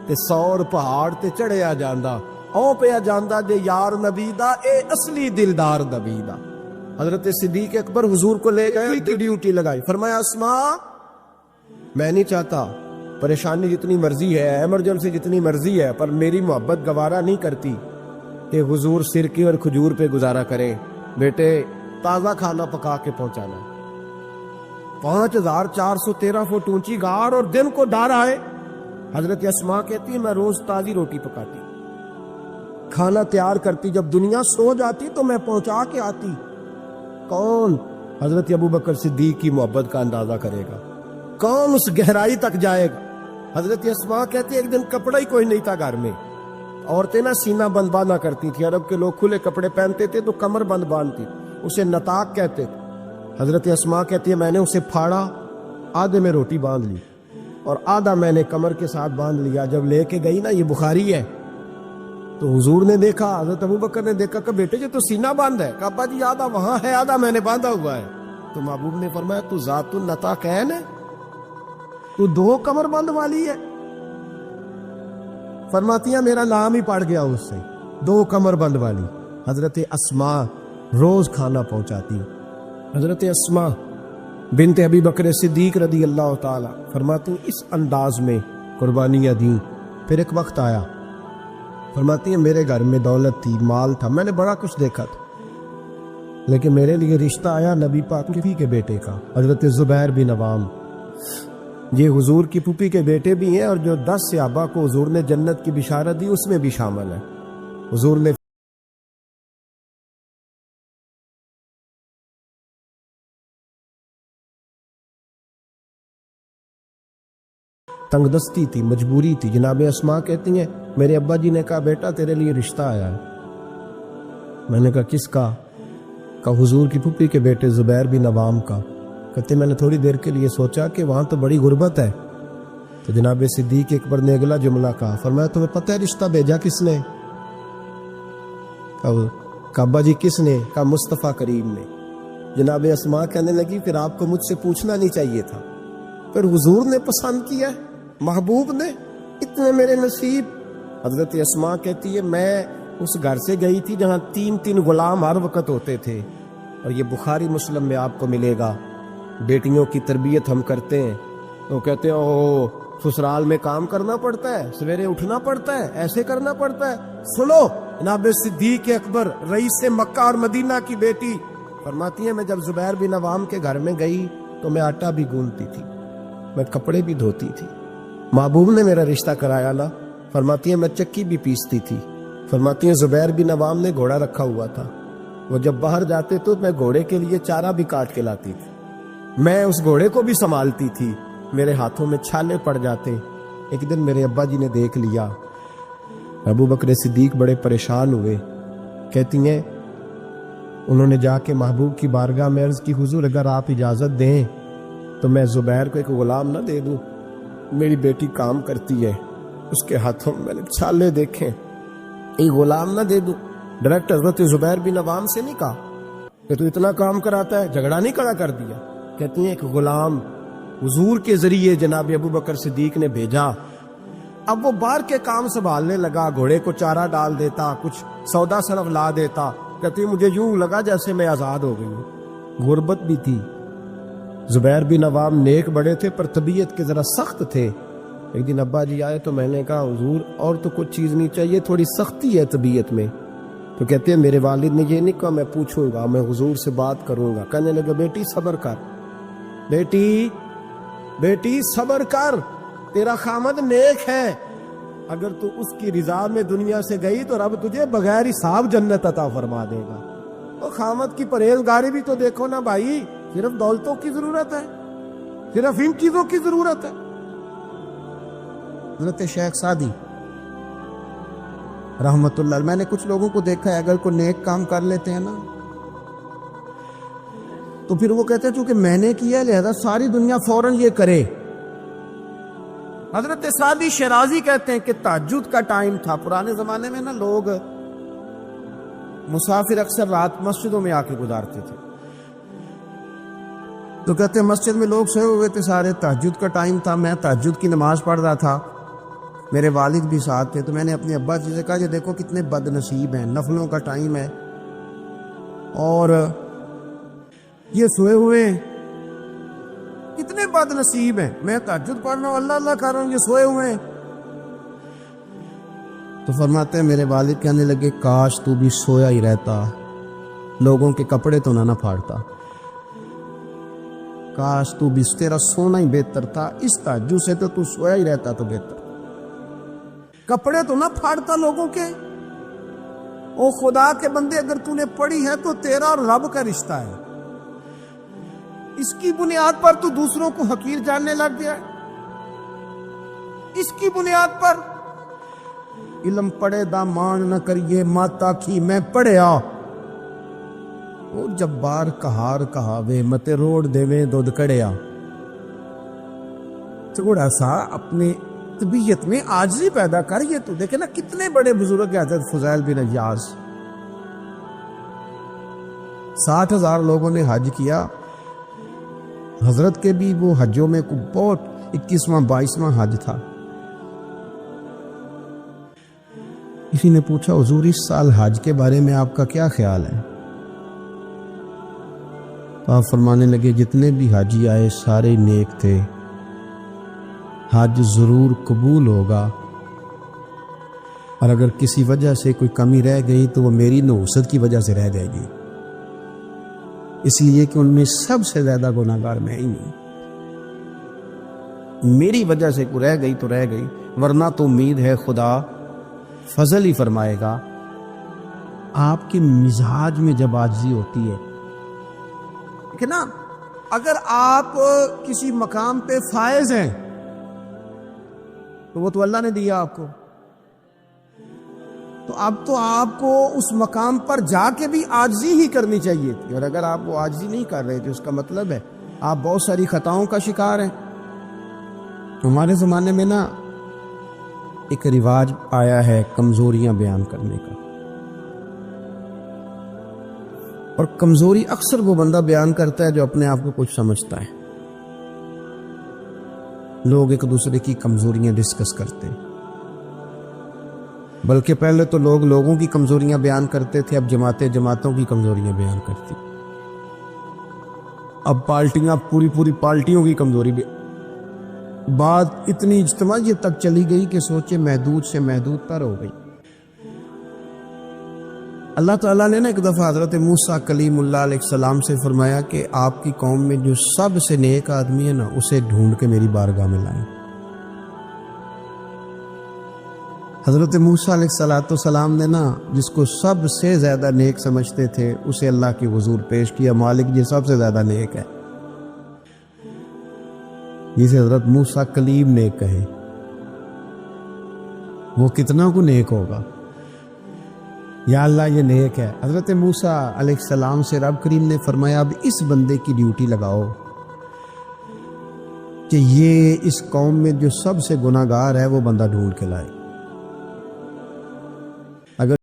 تے 100 پہاڑ تے چڑھیا جاندا, او پیا جاندا جے یار نبی دا, اے اصلی دلدار نبی دا. حضرت صدیق اکبر حضور کو لے گئے, ڈیوٹی لگائی, فرمایا اسماء میں نہیں چاہتا, پریشانی جتنی مرضی ہے, ایمرجنسی جتنی مرضی ہے, پر میری محبت گوارا نہیں کرتی کہ حضور سرکے اور کھجور پہ گزارا کریں. بیٹے تازہ کھانا پکا کے پہنچانا. 5413 فٹ اونچی غار اور دن کو ڈر آئے. حضرت اسماء کہتی ہے میں روز تازی روٹی پکاتی, کھانا تیار کرتی, جب دنیا سو جاتی تو میں پہنچا کے آتی. کون حضرت ابو بکر صدیق کی محبت کا اندازہ کرے گا, کون اس گہرائی تک جائے گا. حضرت اسماء کہتی ہے ایک دن کپڑا ہی کوئی نہیں تھا گھر میں, عورتیں نا سینہ بند باندھا کرتی تھی, عرب کے لوگ کھلے کپڑے پہنتے تھے تو کمر بند باندھتی, اسے نتاق کہتے تھے. حضرت اسماء کہتی ہے میں نے اسے پھاڑا, آدھے میں روٹی باندھ لی اور آدھا میں نے کمر کے ساتھ باندھ لیا. جب لے کے گئی نا, یہ بخاری ہے, تو حضور نے دیکھا, حضرت ابو بکر نے دیکھا کہ بیٹے جو تو سینہ باندھ ہے, کہا ابا جی آدھا وہاں ہے آدھا میں نے باندھا ہوا ہے. تو محبوب نے فرمایا تو ذات النطاقین ہے, تو 2 کمر بند والی ہے. فرماتی ہیں میرا نام ہی پڑ گیا اس سے, 2 کمر بند والی. حضرت اسماء روز کھانا پہنچاتی. حضرت اسماء بنت ابی بکر صدیق رضی اللہ تعالی فرماتی ہیں اس انداز میں قربانیاں دیں. پھر ایک وقت آیا, فرماتی ہیں میرے گھر میں دولت تھی, مال تھا, میں نے بڑا کچھ دیکھا تھا, لیکن میرے لیے رشتہ آیا نبی پاک کے بیٹے کا, حضرت زبیر بن عوام. یہ حضور کی پھوپھی کے بیٹے بھی ہیں, اور جو 10 صحابہ کو حضور نے جنت کی بشارت دی اس میں بھی شامل ہے. حضور نے تنگ دستی تھی, مجبوری تھی. جناب اسماء کہتی ہیں میرے ابا جی نے کہا بیٹا تیرے لیے رشتہ آیا ہے. میں نے کہا کس کا؟ کہا حضور کی پھوپھی کے بیٹے زبیر بن عوام کا. کہتے میں نے تھوڑی دیر کے لیے سوچا کہ وہاں تو بڑی غربت ہے. تو جناب صدیق اکبر نے اگلا جملہ کہا, فرمایا تمہیں پتہ ہے رشتہ بھیجا کس نے؟ کہا ابا جی کس نے؟ کہا مصطفیٰ کریم نے. جناب اسماء کہنے لگی پھر آپ کو مجھ سے پوچھنا نہیں چاہیے تھا, پھر حضور نے پسند کیا, محبوب نے, اتنے میرے نصیب. حضرت اسماء کہتی ہے میں اس گھر سے گئی تھی جہاں 3 غلام ہر وقت ہوتے تھے, اور یہ بخاری مسلم میں آپ کو ملے گا. بیٹیوں کی تربیت ہم کرتے ہیں تو کہتے ہیں او سسرال میں کام کرنا پڑتا ہے, سویرے اٹھنا پڑتا ہے, ایسے کرنا پڑتا ہے. سنو جناب صدیق اکبر رئیس مکہ اور مدینہ کی بیٹی فرماتی ہیں میں جب زبیر بن عوام کے گھر میں گئی تو میں آٹا بھی گوندتی تھی، میں کپڑے بھی دھوتی تھی، محبوب نے میرا رشتہ کرایا نا۔ فرماتی ہیں میں چکی بھی پیستی تھی۔ فرماتی ہیں زبیر بن عوام نے گھوڑا رکھا ہوا تھا، وہ جب باہر جاتے تو میں گھوڑے کے لیے چارہ بھی کاٹ کے لاتی تھی، میں اس گھوڑے کو بھی سنبھالتی تھی، میرے ہاتھوں میں چھالے پڑ جاتے۔ ایک دن میرے ابا جی نے دیکھ لیا، ابو بکر صدیق بڑے پریشان ہوئے، کہتی ہیں انہوں نے جا کے محبوب کی بارگاہ میں عرض کی حضور اگر آپ اجازت دیں تو میں زبیر کو ایک غلام نہ دے دوں، میری بیٹی کام کرتی ہے، اس کے ہاتھوں میں نے چھالے دیکھے، ایک غلام نہ دے دوں؟ ڈائریکٹ حضرت زبیر بن عوام سے نہیں کہا کہ تو اتنا کام کراتا ہے، جھگڑا نہیں کھڑا کر دیا، کہتی ہیں ایک غلام حضور کے ذریعے جناب ابو بکر صدیق نے بھیجا، اب وہ باہر کے کام سنبھالنے لگا، گھوڑے کو چارہ ڈال دیتا، کچھ سودا صرف لا دیتا، کہتی مجھے یوں لگا جیسے میں آزاد ہو گئی ہوں۔ غربت بھی تھی، زبیر بن عوام نیک بڑے تھے پر طبیعت کے ذرا سخت تھے۔ ایک دن ابا جی آئے تو میں نے کہا حضور اور تو کچھ چیز نہیں چاہیے، تھوڑی سختی ہے طبیعت میں، تو کہتے ہیں میرے والد نے یہ نہیں کہا میں پوچھوں گا، میں حضور سے بات کروں گا۔ کہنے لگا بیٹی صبر کر، بیٹی صبر کر، تیرا خامد نیک ہے، اگر تو اس کی رضا میں دنیا سے گئی تو رب تجھے بغیر حساب جنت عطا فرما دے گا۔ تو خامد کی پرہیزگاری بھی تو دیکھو نا بھائی، صرف دولتوں کی ضرورت ہے، صرف ان چیزوں کی ضرورت ہے۔ حضرت شیخ سعدی رحمت اللہ، میں نے کچھ لوگوں کو دیکھا ہے اگر کوئی نیک کام کر لیتے ہیں نا تو پھر وہ کہتے ہیں چونکہ میں نے کیا لہذا ساری دنیا فوراً یہ کرے۔ حضرت سعدی شیرازی کہتے ہیں کہ تہجد کا ٹائم تھا، پرانے زمانے میں نا لوگ مسافر اکثر رات مسجدوں میں آ کے گزارتے تھے، تو کہتے ہیں مسجد میں لوگ سوئے ہوئے تھے سارے، تہجد کا ٹائم تھا، میں تہجد کی نماز پڑھ رہا تھا، میرے والد بھی ساتھ تھے، تو میں نے اپنے ابا جی سے کہا یہ دیکھو کتنے بد نصیب ہیں، نفلوں کا ٹائم ہے اور یہ سوئے ہوئے ہیں، کتنے بد نصیب ہیں، میں تہجد پڑھ رہا ہوں، اللہ اللہ کر رہا ہوں، یہ سوئے ہوئے ہیں۔ تو فرماتے ہیں میرے والد کہنے لگے کاش تو بھی سویا ہی رہتا، لوگوں کے کپڑے تو نہ پھاڑتا، کاش تو بھی، تیرا سونا ہی بہتر تھا، اس تہجد سے تو سویا ہی رہتا تو بہتر، کپڑے تو نہ پھاڑتا لوگوں کے۔ او خدا کے بندے اگر تو نے پڑھی ہے تو تیرا اور رب کا رشتہ ہے، اس کی بنیاد پر تو دوسروں کو حقیر جاننے لگ گیا ہے، اس کی بنیاد پر علم پڑھے دا مان نہ کریے ماتا کی میں پڑھیا، وہ جب بار کہار کہاوے متے روڑ دیویں دودھ کڑیا۔ تھوڑا سا اپنے طبیعت میں عاجزی پیدا کر، یہ تو دیکھے نا کتنے بڑے بزرگ ہیں، حضرت فضیل بن عیاض، 60,000 لوگوں نے حج کیا، حضرت کے بھی وہ حجوں میں بہت 21واں 22واں حج تھا۔ کسی نے پوچھا حضور اس سال حج کے بارے میں آپ کا کیا خیال ہے؟ تو آپ فرمانے لگے جتنے بھی حاجی آئے سارے نیک تھے، حج ضرور قبول ہوگا، اور اگر کسی وجہ سے کوئی کمی رہ گئی تو وہ میری نحوست کی وجہ سے رہ جائے گی، اس لیے کہ ان میں سب سے زیادہ گناہگار میں ہی ہوں، میری وجہ سے کوئی رہ گئی تو رہ گئی، ورنہ تو امید ہے خدا فضل ہی فرمائے گا۔ آپ کے مزاج میں جب عاجزی ہوتی ہے کہ نا، اگر آپ کسی مقام پہ فائز ہیں تو وہ تو اللہ نے دیا آپ کو، تو اب تو آپ کو اس مقام پر جا کے بھی عاجزی ہی کرنی چاہیے تھی، اور اگر آپ وہ عاجزی نہیں کر رہے تھے اس کا مطلب ہے آپ بہت ساری خطاؤں کا شکار ہیں۔ ہمارے زمانے میں نا ایک رواج آیا ہے کمزوریاں بیان کرنے کا، اور کمزوری اکثر وہ بندہ بیان کرتا ہے جو اپنے آپ کو کچھ سمجھتا ہے۔ لوگ ایک دوسرے کی کمزوریاں ڈسکس کرتے، بلکہ پہلے تو لوگ لوگوں کی کمزوریاں بیان کرتے تھے، اب جماعتیں جماعتوں کی کمزوریاں بیان کرتی، اب پارٹیاں پوری پارٹیوں کی کمزوری بات اتنی اجتماعیت تک چلی گئی کہ سوچے محدود سے محدود تر ہو گئی۔ اللہ تعالیٰ نے نا ایک دفعہ حضرت موسیٰ کلیم اللہ علیہ السلام سے فرمایا کہ آپ کی قوم میں جو سب سے نیک آدمی ہے نا اسے ڈھونڈ کے میری بارگاہ میں لائیں۔ حضرت موسیٰ علیہ السلام نے نا جس کو سب سے زیادہ نیک سمجھتے تھے اسے اللہ کی حضور پیش کیا، مالک یہ سب سے زیادہ نیک ہے، جسے حضرت موسیٰ کلیم نیک کہے، وہ کتنا کو نیک ہوگا؟ یا اللہ یہ نیک ہے۔ حضرت موسیٰ علیہ السلام سے رب کریم نے فرمایا اب اس بندے کی ڈیوٹی لگاؤ کہ یہ اس قوم میں جو سب سے گناہ گار ہے وہ بندہ ڈھونڈ کے لائے۔ اگر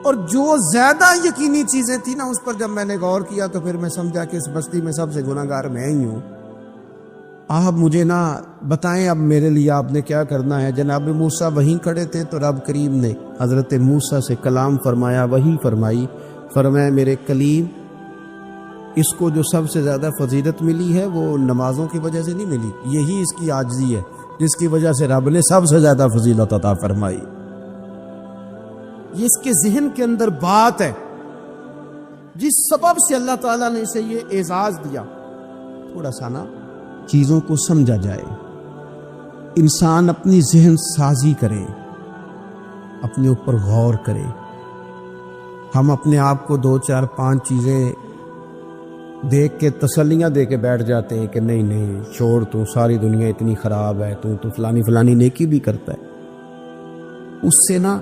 اور جو زیادہ یقینی چیزیں تھیں نا اس پر جب میں نے غور کیا تو پھر میں سمجھا کہ اس بستی میں سب سے گناہ گار میں ہی ہوں۔ آپ مجھے نہ بتائیں اب میرے لیے آپ نے کیا کرنا ہے۔ جناب موسیٰ وہیں کھڑے تھے تو رب کریم نے حضرت موسیٰ سے کلام فرمایا، وحی فرمائی، فرمایا میرے کلیم اس کو جو سب سے زیادہ فضیلت ملی ہے وہ نمازوں کی وجہ سے نہیں ملی، یہی اس کی عاجزی ہے جس کی وجہ سے رب نے سب سے زیادہ فضیلت عطا فرمائی۔ یہ اس کے ذہن کے اندر بات ہے جس سبب سے اللہ تعالیٰ نے اسے یہ اعزاز دیا۔ تھوڑا سا نا چیزوں کو سمجھا جائے، انسان اپنی ذہن سازی کرے، اپنے اوپر غور کرے۔ ہم اپنے آپ کو 2 4 5 چیزیں دیکھ کے تسلیاں دے کے بیٹھ جاتے ہیں کہ نہیں نہیں چھوڑ، تو ساری دنیا اتنی خراب ہے، تو فلانی نیکی بھی کرتا ہے۔ اس سے نا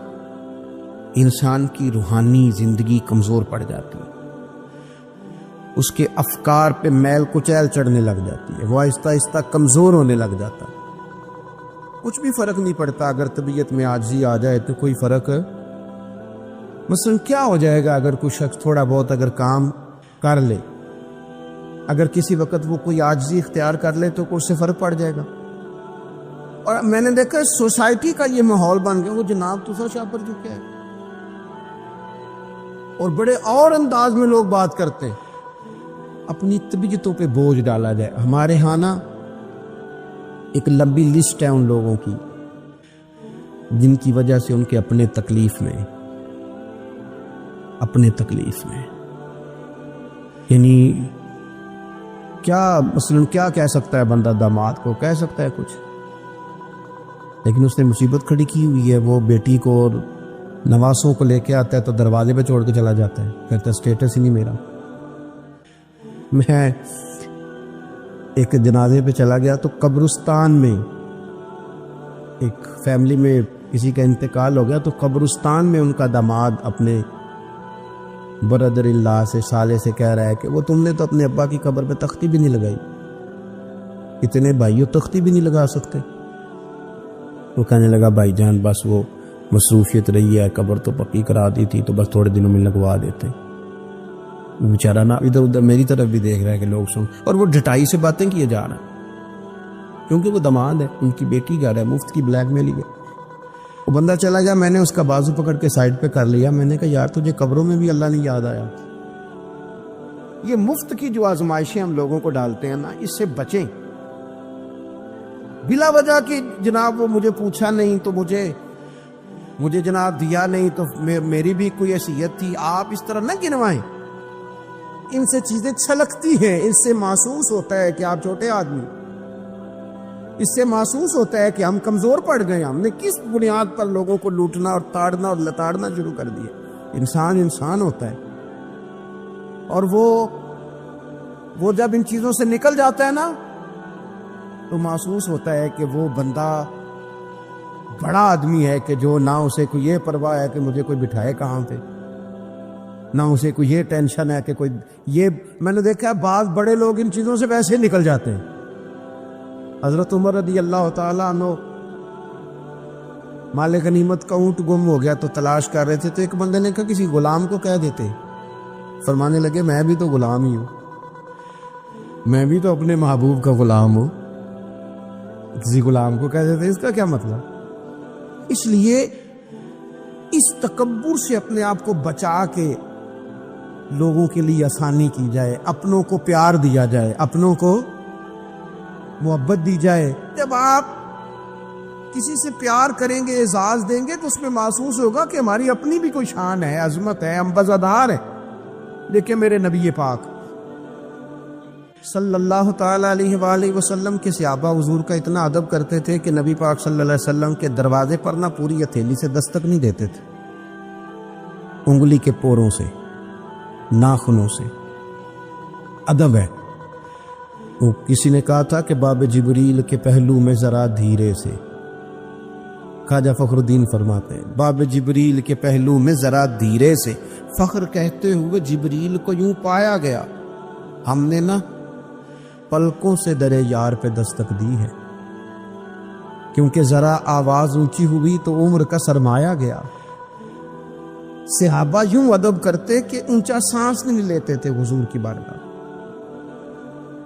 انسان کی روحانی زندگی کمزور پڑ جاتی ہے، اس کے افکار پہ میل کچیل چڑھنے لگ جاتی ہے، وہ آہستہ آہستہ کمزور ہونے لگ جاتا ہے۔ کچھ بھی فرق نہیں پڑتا اگر طبیعت میں عاجزی آ جائے تو کوئی فرق مثلا کیا ہو جائے گا اگر کوئی شخص تھوڑا بہت اگر کام کر لے، اگر کسی وقت وہ کوئی عاجزی اختیار کر لے تو اس سے فرق پڑ جائے گا۔ اور میں نے دیکھا سوسائٹی کا یہ ماحول بن گیا، وہ جناب تو شاہ پر جو کیا ہے، اور بڑے اور انداز میں لوگ بات کرتے ہیں، اپنی طبیعتوں پہ بوجھ ڈالا جائے۔ ہمارے ہاں نا ایک لمبی لسٹ ہے ان لوگوں کی جن کی وجہ سے ان کے اپنے تکلیف میں یعنی کیا مثلا کیا کہہ سکتا ہے بندہ، داماد کو کہہ سکتا ہے کچھ، لیکن اس نے مصیبت کھڑی کی ہوئی ہے، وہ بیٹی کو اور نواسوں کو لے کے آتا ہے تو دروازے پہ چھوڑ کے چلا جاتا ہے، کہتا ہے سٹیٹس ہی نہیں میرا۔ میں ایک جنازے پہ چلا گیا تو قبرستان میں ایک فیملی میں کسی کا انتقال ہو گیا، تو قبرستان میں ان کا داماد اپنے برادر اللہ سے سالے سے کہہ رہا ہے کہ وہ تم نے تو اپنے ابا کی قبر پہ تختی بھی نہیں لگائی، اتنے بھائیوں تختی بھی نہیں لگا سکتے۔ وہ کہنے لگا بھائی جان بس وہ مصروفیت رہی ہے، قبر تو پکی کرا دی تھی تو بس تھوڑے دنوں میں لگوا دیتے۔ بیچارہ نا ادھر ادھر میری طرف بھی دیکھ رہا ہے کہ لوگ سن، اور وہ ڈٹائی سے باتیں کیے جا رہا ہے کیونکہ وہ داماد ہے، ان کی بیٹی کر رہا ہے، مفت کی بلیک میل ہے۔ وہ بندہ چلا گیا، میں نے اس کا بازو پکڑ کے سائڈ پہ کر لیا، میں نے کہا یار تجھے قبروں میں بھی اللہ نہیں یاد آیا؟ یہ مفت کی جو آزمائشیں ہم لوگوں کو ڈالتے ہیں نا، اس سے بچیں۔ بلا وجہ کہ جناب وہ مجھے پوچھا نہیں تو مجھے جناب دیا نہیں تو میری بھی کوئی حیثیت تھی، آپ اس طرح نہ گنوائیں۔ ان سے چیزیں چھلکتی ہیں، اس سے محسوس ہوتا ہے کہ آپ چھوٹے آدمی، اس سے محسوس ہوتا ہے کہ ہم کمزور پڑ گئے، ہم نے کس بنیاد پر لوگوں کو لوٹنا اور تاڑنا اور لتاڑنا شروع کر دیا۔ انسان ہوتا ہے، اور وہ جب ان چیزوں سے نکل جاتا ہے نا تو محسوس ہوتا ہے کہ وہ بندہ بڑا آدمی ہے، کہ جو نہ اسے کوئی یہ پرواہ ہے کہ مجھے کوئی بٹھائے کہاں پہ، نہ اسے کوئی یہ ٹینشن ہے کہ کوئی یہ۔ میں نے دیکھا بعض بڑے لوگ ان چیزوں سے ویسے نکل جاتے ہیں۔ حضرت عمر رضی اللہ تعالیٰ عنہ مال غنیمت کا اونٹ گم ہو گیا تو تلاش کر رہے تھے، تو ایک بندے نے کہا کسی غلام کو کہہ دیتے۔ فرمانے لگے میں بھی تو غلام ہی ہوں، میں بھی تو اپنے محبوب کا غلام ہوں، کسی غلام کو کہہ دیتے، اس کا کیا مطلب؟ اس لیے اس تکبر سے اپنے آپ کو بچا کے لوگوں کے لیے آسانی کی جائے، اپنوں کو پیار دیا جائے، اپنوں کو محبت دی جائے۔ جب آپ کسی سے پیار کریں گے، اعزاز دیں گے، تو اس میں محسوس ہوگا کہ ہماری اپنی بھی کوئی شان ہے، عظمت ہے، ہم بزادار ہیں۔ دیکھیں میرے نبی پاک صلی اللہ تعالیٰ علیہ وآلہ وسلم کے صحابہ حضور کا اتنا ادب کرتے تھے کہ نبی پاک صلی اللہ علیہ وسلم کے دروازے پر نہ پوری ہتھیلی سے دستک نہیں دیتے تھے، انگلی کے پوروں سے، ناخنوں سے۔ ادب ہے۔ وہ کسی نے کہا تھا کہ باب جبریل کے پہلو میں ذرا دھیرے سے، خواجہ فخر الدین فرماتے ہیں باب جبریل کے پہلو میں ذرا دھیرے سے، فخر کہتے ہوئے جبریل کو یوں پایا گیا، ہم نے نہ پلکوں سے درے یار پہ دستک دی ہے، کیونکہ ذرا آواز اونچی ہوئی تو عمر کا سرمایا گیا۔ صحابہ یوں ادب کرتے کہ اونچا سانس نہیں لیتے تھے حضور کی بارگاہ۔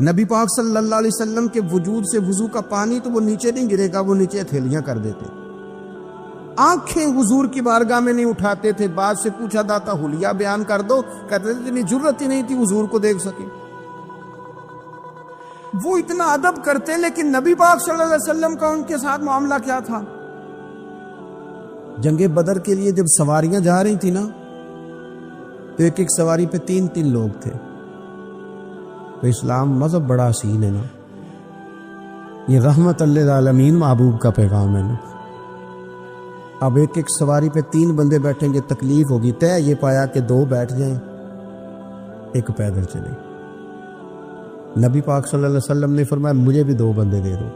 نبی پاک صلی اللہ علیہ وسلم کے وجود سے وضو کا پانی تو وہ نیچے نہیں گرے گا، وہ نیچے ہتھیلیاں کر دیتے۔ آنکھیں حضور کی بارگاہ میں نہیں اٹھاتے تھے، بعد سے پوچھا جاتا حلیہ بیان کر دو، کہتے تھے اتنی جرت ہی نہیں تھی حضور کو دیکھ سکے۔ وہ اتنا ادب کرتے، لیکن نبی پاک صلی اللہ علیہ وسلم کا ان کے ساتھ معاملہ کیا تھا؟ جنگ بدر کے لیے جب سواریاں جا رہی تھی نا، تو ایک سواری پہ 3 لوگ تھے۔ تو اسلام مذہب بڑا حسین ہے نا، یہ رحمت للعالمین محبوب کا پیغام ہے نا۔ اب ایک سواری پہ 3 بندے بیٹھیں گے، تکلیف ہوگی، طے یہ پایا کہ 2 بیٹھ جائیں، ایک پیدل چلے۔ نبی پاک صلی اللہ علیہ وسلم نے فرمایا مجھے بھی 2 بندے دے دو۔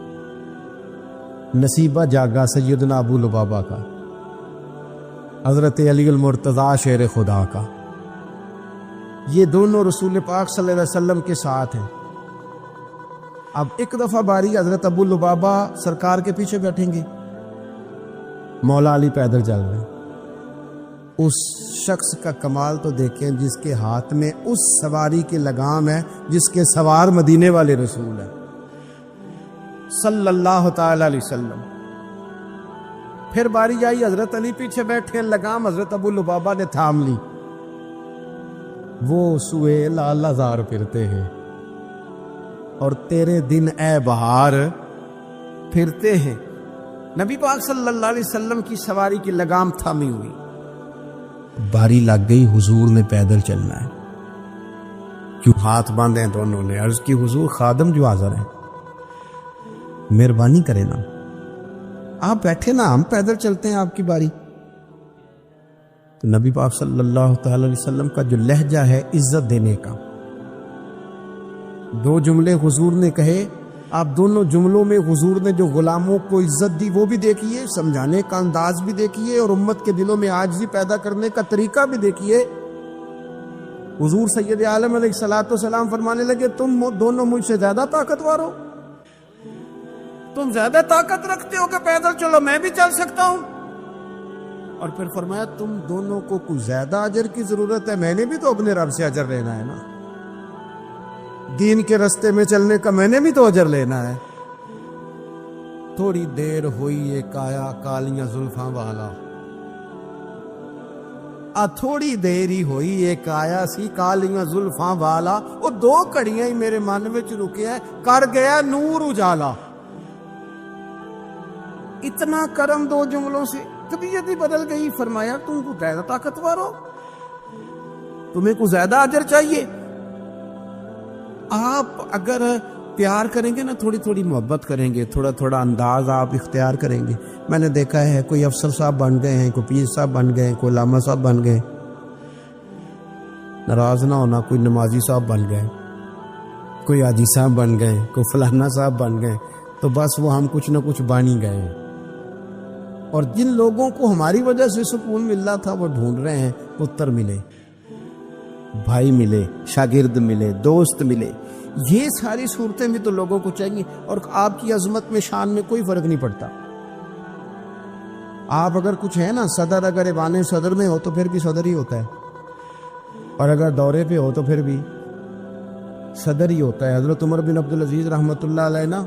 نصیبہ جاگا سیدنا ابو لبابہ کا، حضرت علی المرتضیٰ شیر خدا کا، یہ دونوں رسول پاک صلی اللہ علیہ وسلم کے ساتھ ہیں۔ اب ایک دفعہ باری حضرت ابو لبابہ سرکار کے پیچھے بیٹھیں گے، مولا علی پیدل چل رہے ہیں۔ اس شخص کا کمال تو دیکھیں جس کے ہاتھ میں اس سواری کی لگام ہے جس کے سوار مدینے والے رسول ہیں صلی اللہ تعالی علیہ وسلم۔ پھر باری آئی حضرت علی پیچھے بیٹھے، لگام حضرت ابو لبابہ نے تھام لی، وہ سوئے لال ہزار پھرتے ہیں اور تیرے دن اے بہار پھرتے ہیں۔ نبی پاک صلی اللہ علیہ وسلم کی سواری کی لگام تھامی ہوئی، باری لگ گئی، حضور نے پیدل چلنا ہے، کیوں ہاتھ باندھے ہیں دونوں نے، عرض کی حضور خادم جو حاضر ہیں، مہربانی کرے نا، آپ بیٹھے نا، ہم پیدل چلتے ہیں آپ کی باری۔ تو نبی پاک صلی اللہ تعالی علیہ وسلم کا جو لہجہ ہے عزت دینے کا، 2 جملے حضور نے کہے، آپ دونوں جملوں میں حضور نے جو غلاموں کو عزت دی وہ بھی دیکھیے، سمجھانے کا انداز بھی دیکھیے، اور امت کے دلوں میں عاجزی پیدا کرنے کا طریقہ بھی دیکھیے۔ حضور سید عالم علیہ الصلوۃ والسلام فرمانے لگے تم دونوں مجھ سے زیادہ طاقتور ہو، تم زیادہ طاقت رکھتے ہو کہ پیدل چلو، میں بھی چل سکتا ہوں۔ اور پھر فرمایا تم دونوں کو کچھ زیادہ اجر کی ضرورت ہے، میں نے بھی تو اپنے رب سے اجر لینا ہے نا، دین کے رستے میں چلنے کا میں نے بھی تو اجر لینا ہے۔ تھوڑی دیر ہوئی ایک آیا کالیاں زلفاں والا، تھوڑی دیر ہی ہوئی ایک آیا سی کالیاں زلفاں والا، وہ دو کڑیاں ہی میرے من وچ رکیا کر گیا نور اجالا۔ اتنا کرم دو جملوں سے طبیعت ہی بدل گئی۔ فرمایا تم کو زیادہ طاقتور ہو، تمہیں کو زیادہ اجر چاہیے۔ آپ اگر پیار کریں گے نا، تھوڑی تھوڑی محبت کریں گے، تھوڑا تھوڑا انداز آپ اختیار کریں گے۔ میں نے دیکھا ہے کوئی افسر صاحب بن گئے ہیں، کوئی پیر صاحب بن گئے ہیں، کوئی علامہ صاحب بن گئے، ناراض نہ ہونا، کوئی نمازی صاحب بن گئے، کوئی حاجی صاحب بن گئے، کوئی فلانا صاحب بن گئے، تو بس وہ ہم کچھ نہ کچھ بن ہی گئے۔ اور جن لوگوں کو ہماری وجہ سے سکون مل رہا تھا وہ ڈھونڈ رہے ہیں، پتر ملے، بھائی ملے، شاگرد ملے، دوست ملے۔ یہ ساری صورتیں بھی تو لوگوں کو چاہیے۔ اور آپ کی عظمت میں، شان میں کوئی فرق نہیں پڑتا۔ آپ اگر کچھ ہے نا، صدر اگر ایوان صدر میں ہو تو پھر بھی صدر ہی ہوتا ہے، اور اگر دورے پہ ہو تو پھر بھی صدر ہی ہوتا ہے۔ حضرت عمر بن عبدالعزیز رحمۃ اللہ علیہ نا،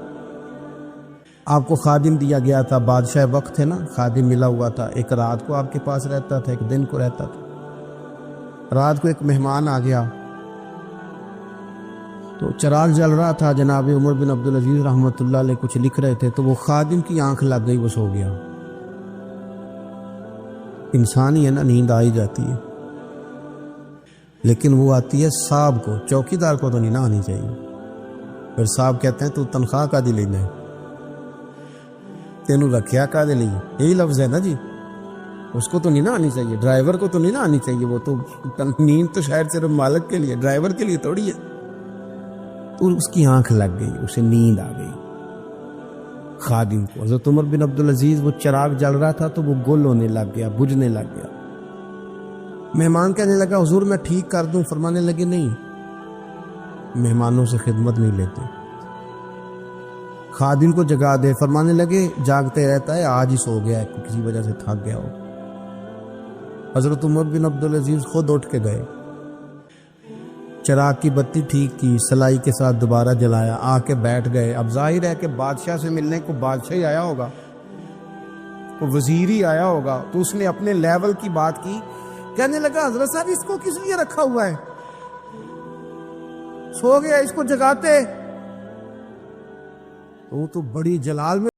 آپ کو خادم دیا گیا تھا، بادشاہ وقت تھے نا، خادم ملا ہوا تھا، ایک رات کو آپ کے پاس رہتا تھا، ایک دن کو رہتا تھا۔ رات کو ایک مہمان آ گیا تو چراغ جل رہا تھا، جناب عمر بن عبدالعزیز رحمۃ اللہ علیہ کچھ لکھ رہے تھے، تو وہ خادم کی آنکھ لگ گئی، وہ سو گیا۔ انسان ہی ہے نا، نیند آ ہی جاتی ہے، لیکن وہ آتی ہے صاحب کو، چوکیدار کو تو نہیں نہ آنی چاہیے۔ پھر صاحب کہتے ہیں تو تنخواہ کا دی لینا ہے، تینوں رکھیا کا دے لیے، یہی لفظ ہے نا جی۔ اس کو تو نہیں نہ آنی چاہیے، ڈرائیور کو تو نہیں نہ آنی چاہیے، وہ تو نیند تو شاید صرف مالک کے لیے، ڈرائیور کے لیے تھوڑی ہے۔ تو اس کی آنکھ لگ گئی، اسے نیند آ گئی خادم کو۔ حضرت عمر بن عبدالعزیز، وہ چراغ جل رہا تھا تو وہ گل ہونے لگ گیا، بجھنے لگ گیا۔ مہمان کہنے لگا حضور میں ٹھیک کر دوں، فرمانے لگے نہیں، مہمانوں سے خدمت نہیں لیتے۔ خادم کو جگا دے، فرمانے لگے جاگتے رہتا ہے، آج ہی سو گیا ہے، کسی وجہ سے تھک گیا ہو۔ حضرت عمر بن عبدالعزیز خود اٹھ کے گئے، چراغ کی بتی ٹھیک کی، سلائی کے ساتھ دوبارہ جلایا، آ کے بیٹھ گئے۔ اب ظاہر ہے کہ بادشاہ سے ملنے کو بادشاہ ہی آیا ہوگا، کوئی وزیر ہی آیا ہوگا، تو اس نے اپنے لیول کی بات کی۔ کہنے لگا حضرت صاحب اس کو کس لیے رکھا ہوا ہے، سو گیا، اس کو جگاتے۔ وہ تو بڑی جلال میں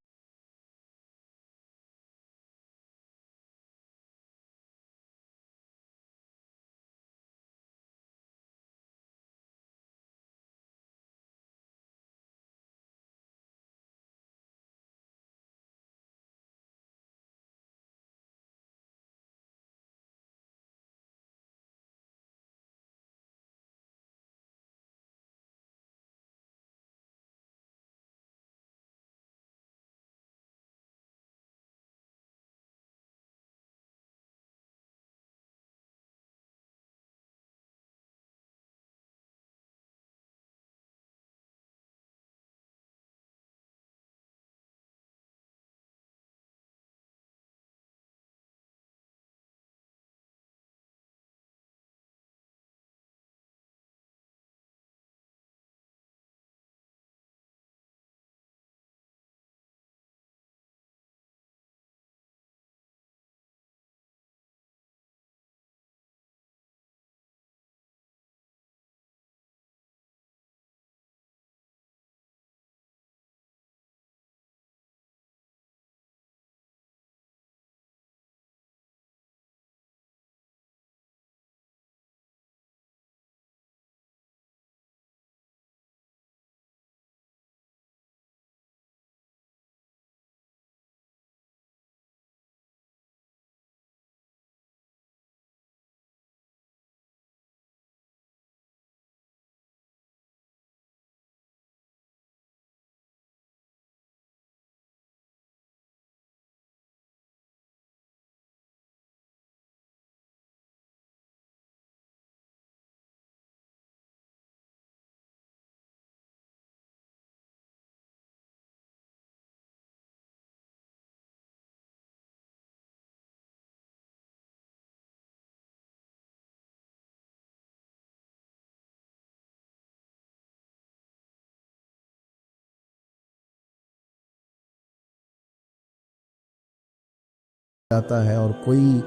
جاتا ہے اور کوئی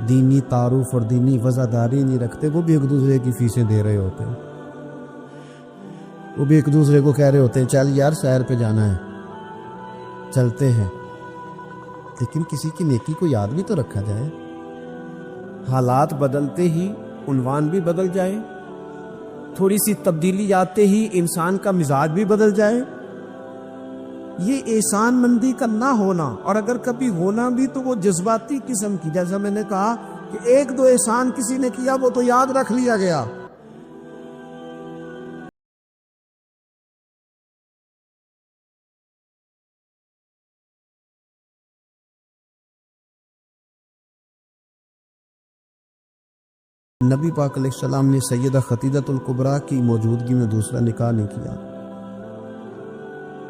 دینی تعارف اور دینی وزاداری نہیں رکھتے، وہ بھی ایک دوسرے کی فیسیں دے رہے ہوتے ہیں، وہ بھی ایک دوسرے کو کہہ رہے ہوتے ہیں چل یار سیر پہ جانا ہے، چلتے ہیں، لیکن کسی کی نیکی کو یاد بھی تو رکھا جائے۔ حالات بدلتے ہی عنوان بھی بدل جائے، تھوڑی سی تبدیلی آتے ہی انسان کا مزاج بھی بدل جائے۔ یہ احسان مندی کا نہ ہونا، اور اگر کبھی ہونا بھی تو وہ جذباتی قسم کی، جیسا میں نے کہا کہ ایک دو احسان کسی نے کیا وہ تو یاد رکھ لیا گیا۔ نبی پاک علیہ السلام نے سیدہ خدیجہ الکبریٰ کی موجودگی میں دوسرا نکاح نہیں کیا۔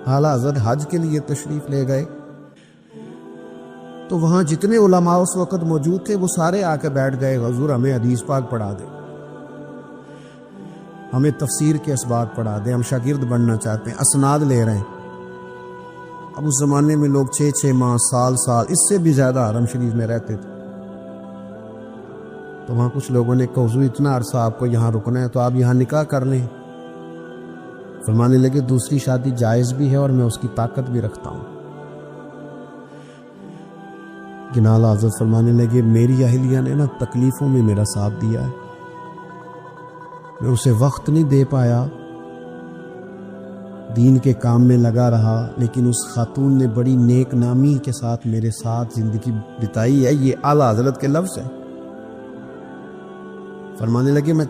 اعلی حضرت حج کے لیے تشریف لے گئے تو وہاں جتنے علماء اس وقت موجود تھے وہ سارے آ کے بیٹھ گئے، حضور ہمیں حدیث پاک پڑھا دیں، ہمیں تفسیر کے اسباق پڑھا دیں، ہم شاگرد بننا چاہتے ہیں، اسناد لے رہے ہیں۔ اب اس زمانے میں لوگ 6 ماہ، سال اس سے بھی زیادہ حرم شریف میں رہتے تھے۔ تو وہاں کچھ لوگوں نے کہا حضور اتنا عرصہ آپ کو یہاں رکنا ہے تو آپ یہاں نکاح کر لیں۔ فرمانے لگے دوسری شادی جائز بھی ہے اور میں اس کی طاقت بھی رکھتا ہوں۔ اعلی حضرت فرمانے لگے میری اہلیہ نے تکلیفوں میں میرا ساتھ دیا ہے، میں اسے وقت نہیں دے پایا، دین کے کام میں لگا رہا، لیکن اس خاتون نے بڑی نیک نامی کے ساتھ میرے ساتھ زندگی بتائی ہے۔ یہ اعلی حضرت کے لفظ ہیں۔ فرمانے لگے میں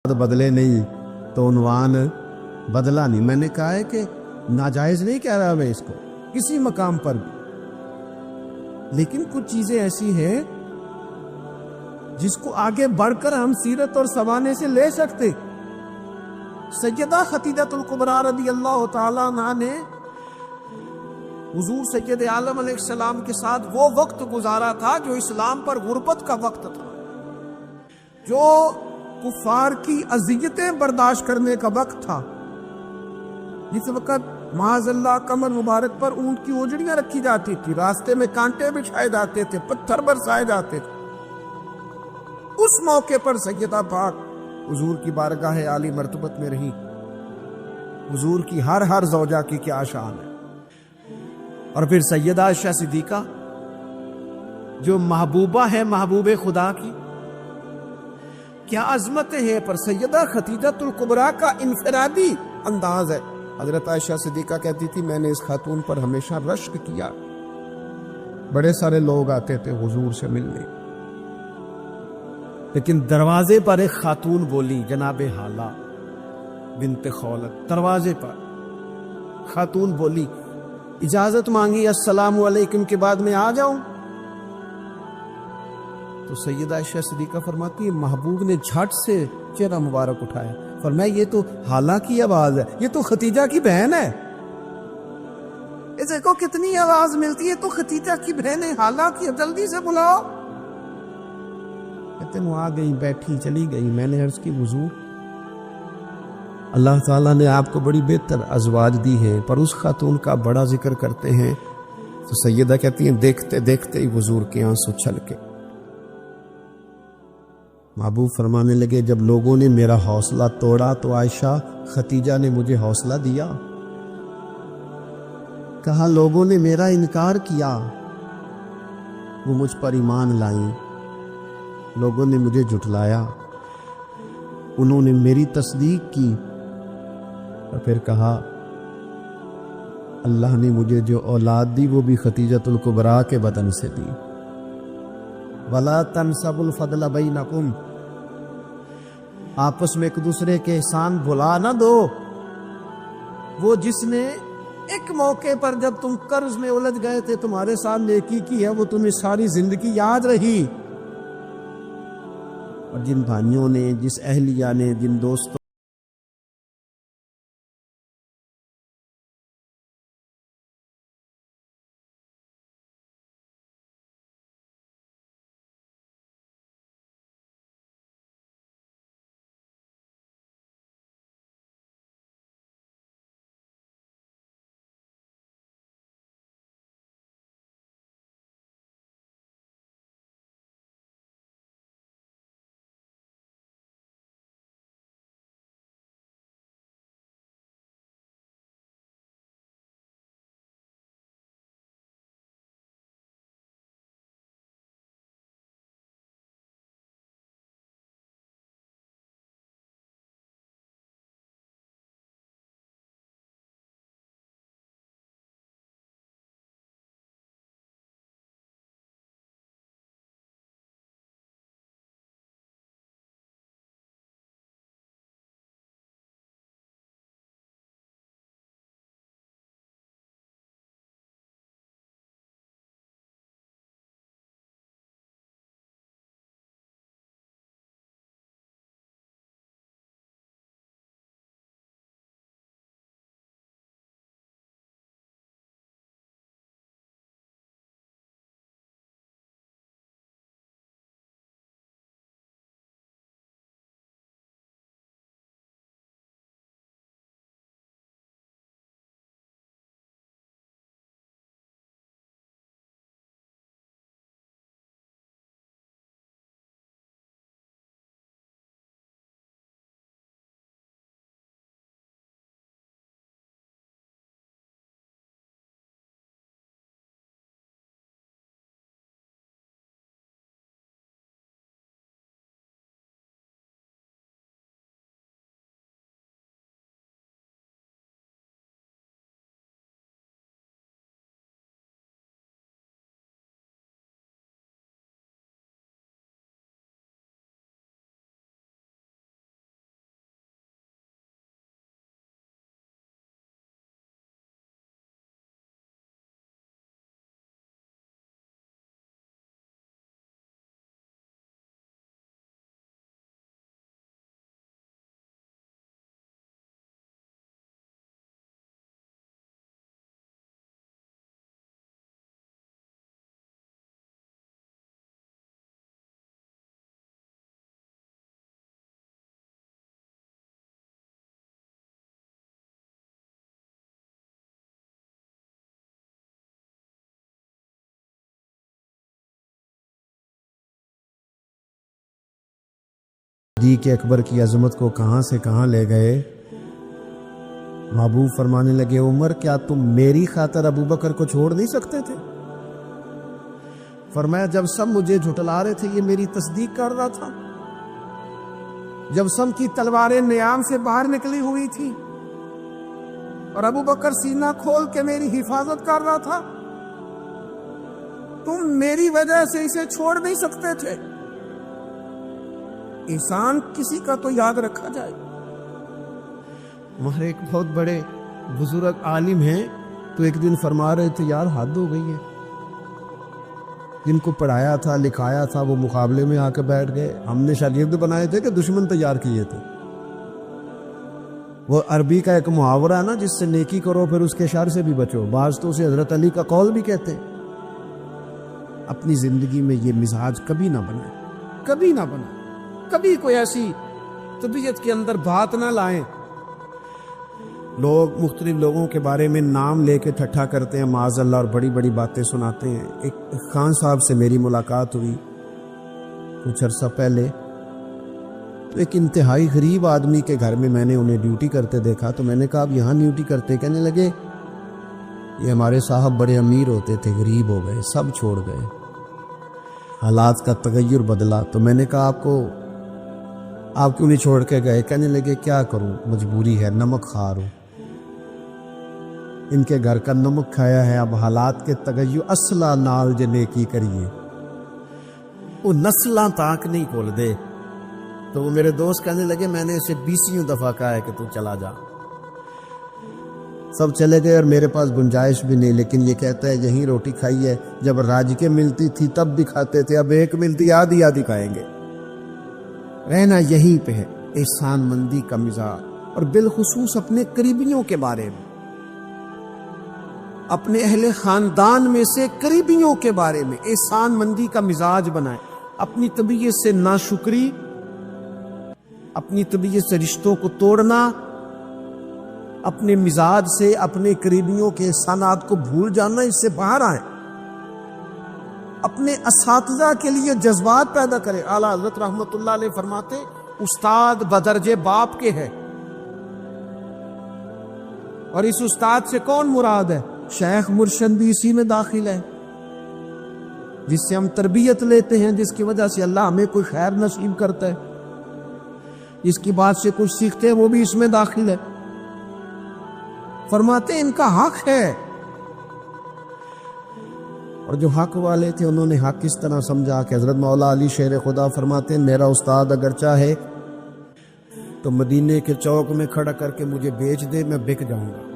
بدلے نہیں تو عنوان بدلا نہیں۔ میں نے کہا ہے کہ ناجائز نہیں کہہ رہا میں اس کو کسی مقام پر بھی، لیکن کچھ چیزیں ایسی ہیں جس کو آگے بڑھ کر ہم سیرت اور سوانے سے لے سکتے۔ سیدہ خدیجہ الکبریٰ رضی اللہ تعالیٰ عنہ نے حضور سید عالم علیہ السلام کے ساتھ وہ وقت گزارا تھا جو اسلام پر غربت کا وقت تھا، جو کفار کی اذیتیں برداشت کرنے کا وقت تھا، جس وقت معاذ اللہ کمر مبارک پر اونٹ کی اوجڑیاں رکھی جاتی تھی، راستے میں کانٹے بچھائے جاتے تھے، پتھر برسائے جاتے تھے۔ اس موقع پر سیدہ پاک حضور کی بارگاہ عالی مرتبت میں رہی۔ حضور کی ہر زوجہ کی کیا شان ہے۔ اور پھر سیدہ عائشہ صدیقہ جو محبوبہ ہے محبوب خدا کی، کیا عظمتیں ہیں، پر سیدہ خدیجہ الکبریٰ کا انفرادی انداز ہے۔ حضرت عائشہ صدیقہ کہتی تھی میں نے اس خاتون پر ہمیشہ رشک کیا، بڑے سارے لوگ آتے تھے حضور سے ملنے، لیکن دروازے پر ایک خاتون بولی، جناب حالہ بنت خولت، دروازے پر خاتون بولی، اجازت مانگی السلام علیکم کے بعد میں آ جاؤں؟ تو سیدہ عائشہ صدیقہ فرماتی ہے محبوب نے جھٹ سے چہرہ مبارک اٹھایا، فرمایا یہ تو حالہ کی آواز ہے، یہ تو خدیجہ کی بہن ہے۔ اسے کو کتنی آواز ملتی ہے، تو خدیجہ کی بہن ہے، حالہ کی، جلدی سے بلاؤ۔ کہتے وہ آ گئی، بیٹھی، چلی گئی۔ میں نے عرض کی حضور اللہ تعالیٰ نے آپ کو بڑی بہتر ازواج دی ہیں، پر اس خاتون کا بڑا ذکر کرتے ہیں تو سیدہ کہتی ہیں دیکھتے دیکھتے ہی حضور کے آنسو چھلکے۔ محبوب فرمانے لگے جب لوگوں نے میرا حوصلہ توڑا تو عائشہ خدیجہ نے مجھے حوصلہ دیا۔ کہا لوگوں نے میرا انکار کیا، وہ مجھ پر ایمان لائیں، لوگوں نے مجھے جھٹلایا، انہوں نے میری تصدیق کی، اور پھر کہا اللہ نے مجھے جو اولاد دی وہ بھی خدیجہ الکبریٰ کے بدن سے دی۔ وَلَا تَنْسَبُوا الْفَضْلَ بَيْنَكُمْ، آپس میں ایک دوسرے کے احسان بھلا نہ دو۔ وہ جس نے ایک موقع پر جب تم قرض میں الجھ گئے تھے تمہارے ساتھ نیکی کی ہے، وہ تمہیں ساری زندگی یاد رہی۔ اور جن بھائیوں نے، جس اہلیہ نے، جن دوستوں صدیق اکبر کی عظمت کو کہاں سے کہاں لے گئے۔ محبوب فرمانے لگے عمر کیا تم میری خاطر ابو بکر کو چھوڑ نہیں سکتے تھے؟ فرمایا جب سب مجھے جھٹلا رہے تھے یہ میری تصدیق کر رہا تھا، جب سب کی تلواریں نیام سے باہر نکلی ہوئی تھی اور ابو بکر سینہ کھول کے میری حفاظت کر رہا تھا، تم میری وجہ سے اسے چھوڑ نہیں سکتے تھے۔ احسان کسی کا تو یاد رکھا جائے۔ ہمارے ایک بہت بڑے بزرگ عالم ہیں تو ایک دن فرما رہے تھے یار حد ہو گئی ہے، جن کو پڑھایا تھا لکھایا تھا وہ مقابلے میں آ کے بیٹھ گئے، ہم نے شاگرد بنائے تھے کہ دشمن تیار کیے تھے۔ وہ عربی کا ایک محاورہ ہے نا، جس سے نیکی کرو پھر اس کے شر سے بھی بچو، بعض تو اسے حضرت علی کا قول بھی کہتے ہیں۔ اپنی زندگی میں یہ مزاج کبھی نہ بنائیں، کبھی نہ بنائیں، کبھی کوئی ایسی طبیعت کے اندر بات نہ لائیں۔ لوگ مختلف لوگوں کے بارے میں نام لے کے ٹھٹھا کرتے ہیں معاذ اللہ، اور بڑی بڑی باتیں سناتے ہیں۔ ایک خان صاحب سے میری ملاقات ہوئی کچھ عرصہ پہلے، تو ایک انتہائی غریب آدمی کے گھر میں نے انہیں ڈیوٹی کرتے دیکھا، تو میں نے کہا اب یہاں ڈیوٹی کرتے؟ کہنے لگے یہ ہمارے صاحب بڑے امیر ہوتے تھے، غریب ہو گئے، سب چھوڑ گئے، حالات کا تغیر بدلا۔ تو میں نے کہا آپ کیوں نہیں چھوڑ کے گئے؟ کہنے لگے کیا کروں، مجبوری ہے، نمک خار ہوں، ان کے گھر کا نمک کھایا ہے، اب حالات کے تغیر اصلہ نال جے نیکی کریے، وہ نسلاں تاک نہیں کھول دے۔ تو وہ میرے دوست کہنے لگے میں نے اسے 20 دفعہ کہا ہے کہ تو چلا جا۔ سب چلے گئے اور میرے پاس گنجائش بھی نہیں، لیکن یہ کہتا ہے یہیں روٹی کھائی ہے، جب راجکے ملتی تھی تب بھی کھاتے تھے، اب ایک ملتی آدھی آدھی کھائیں گے۔ رہنا یہیں پہ ہے احسان مندی کا مزاج، اور بالخصوص اپنے قریبیوں کے بارے میں، اپنے اہل خاندان میں سے قریبیوں کے بارے میں احسان مندی کا مزاج بنائیں۔ اپنی طبیعت سے ناشکری، اپنی طبیعت سے رشتوں کو توڑنا، اپنے مزاج سے اپنے قریبیوں کے احسانات کو بھول جانا، اس سے باہر آئیں۔ اپنے اساتذہ کے لیے جذبات پیدا کریں۔ اعلیٰ حضرت رحمت اللہ علیہ فرماتے استاد بدرجے باپ کے ہے، اور اس استاد سے کون مراد ہے؟ شیخ مرشد بھی اسی میں داخل ہے، جس سے ہم تربیت لیتے ہیں، جس کی وجہ سے اللہ ہمیں کوئی خیر نصیب کرتا ہے، جس کی بات سے کچھ سیکھتے ہیں، وہ بھی اس میں داخل ہے۔ فرماتے ہیں ان کا حق ہے، اور جو حق والے تھے انہوں نے حق اس طرح سمجھا کہ حضرت مولا علی شیر خدا فرماتے ہیں میرا استاد اگر چاہے تو مدینے کے چوک میں کھڑا کر کے مجھے بیچ دے، میں بک جاؤں گا۔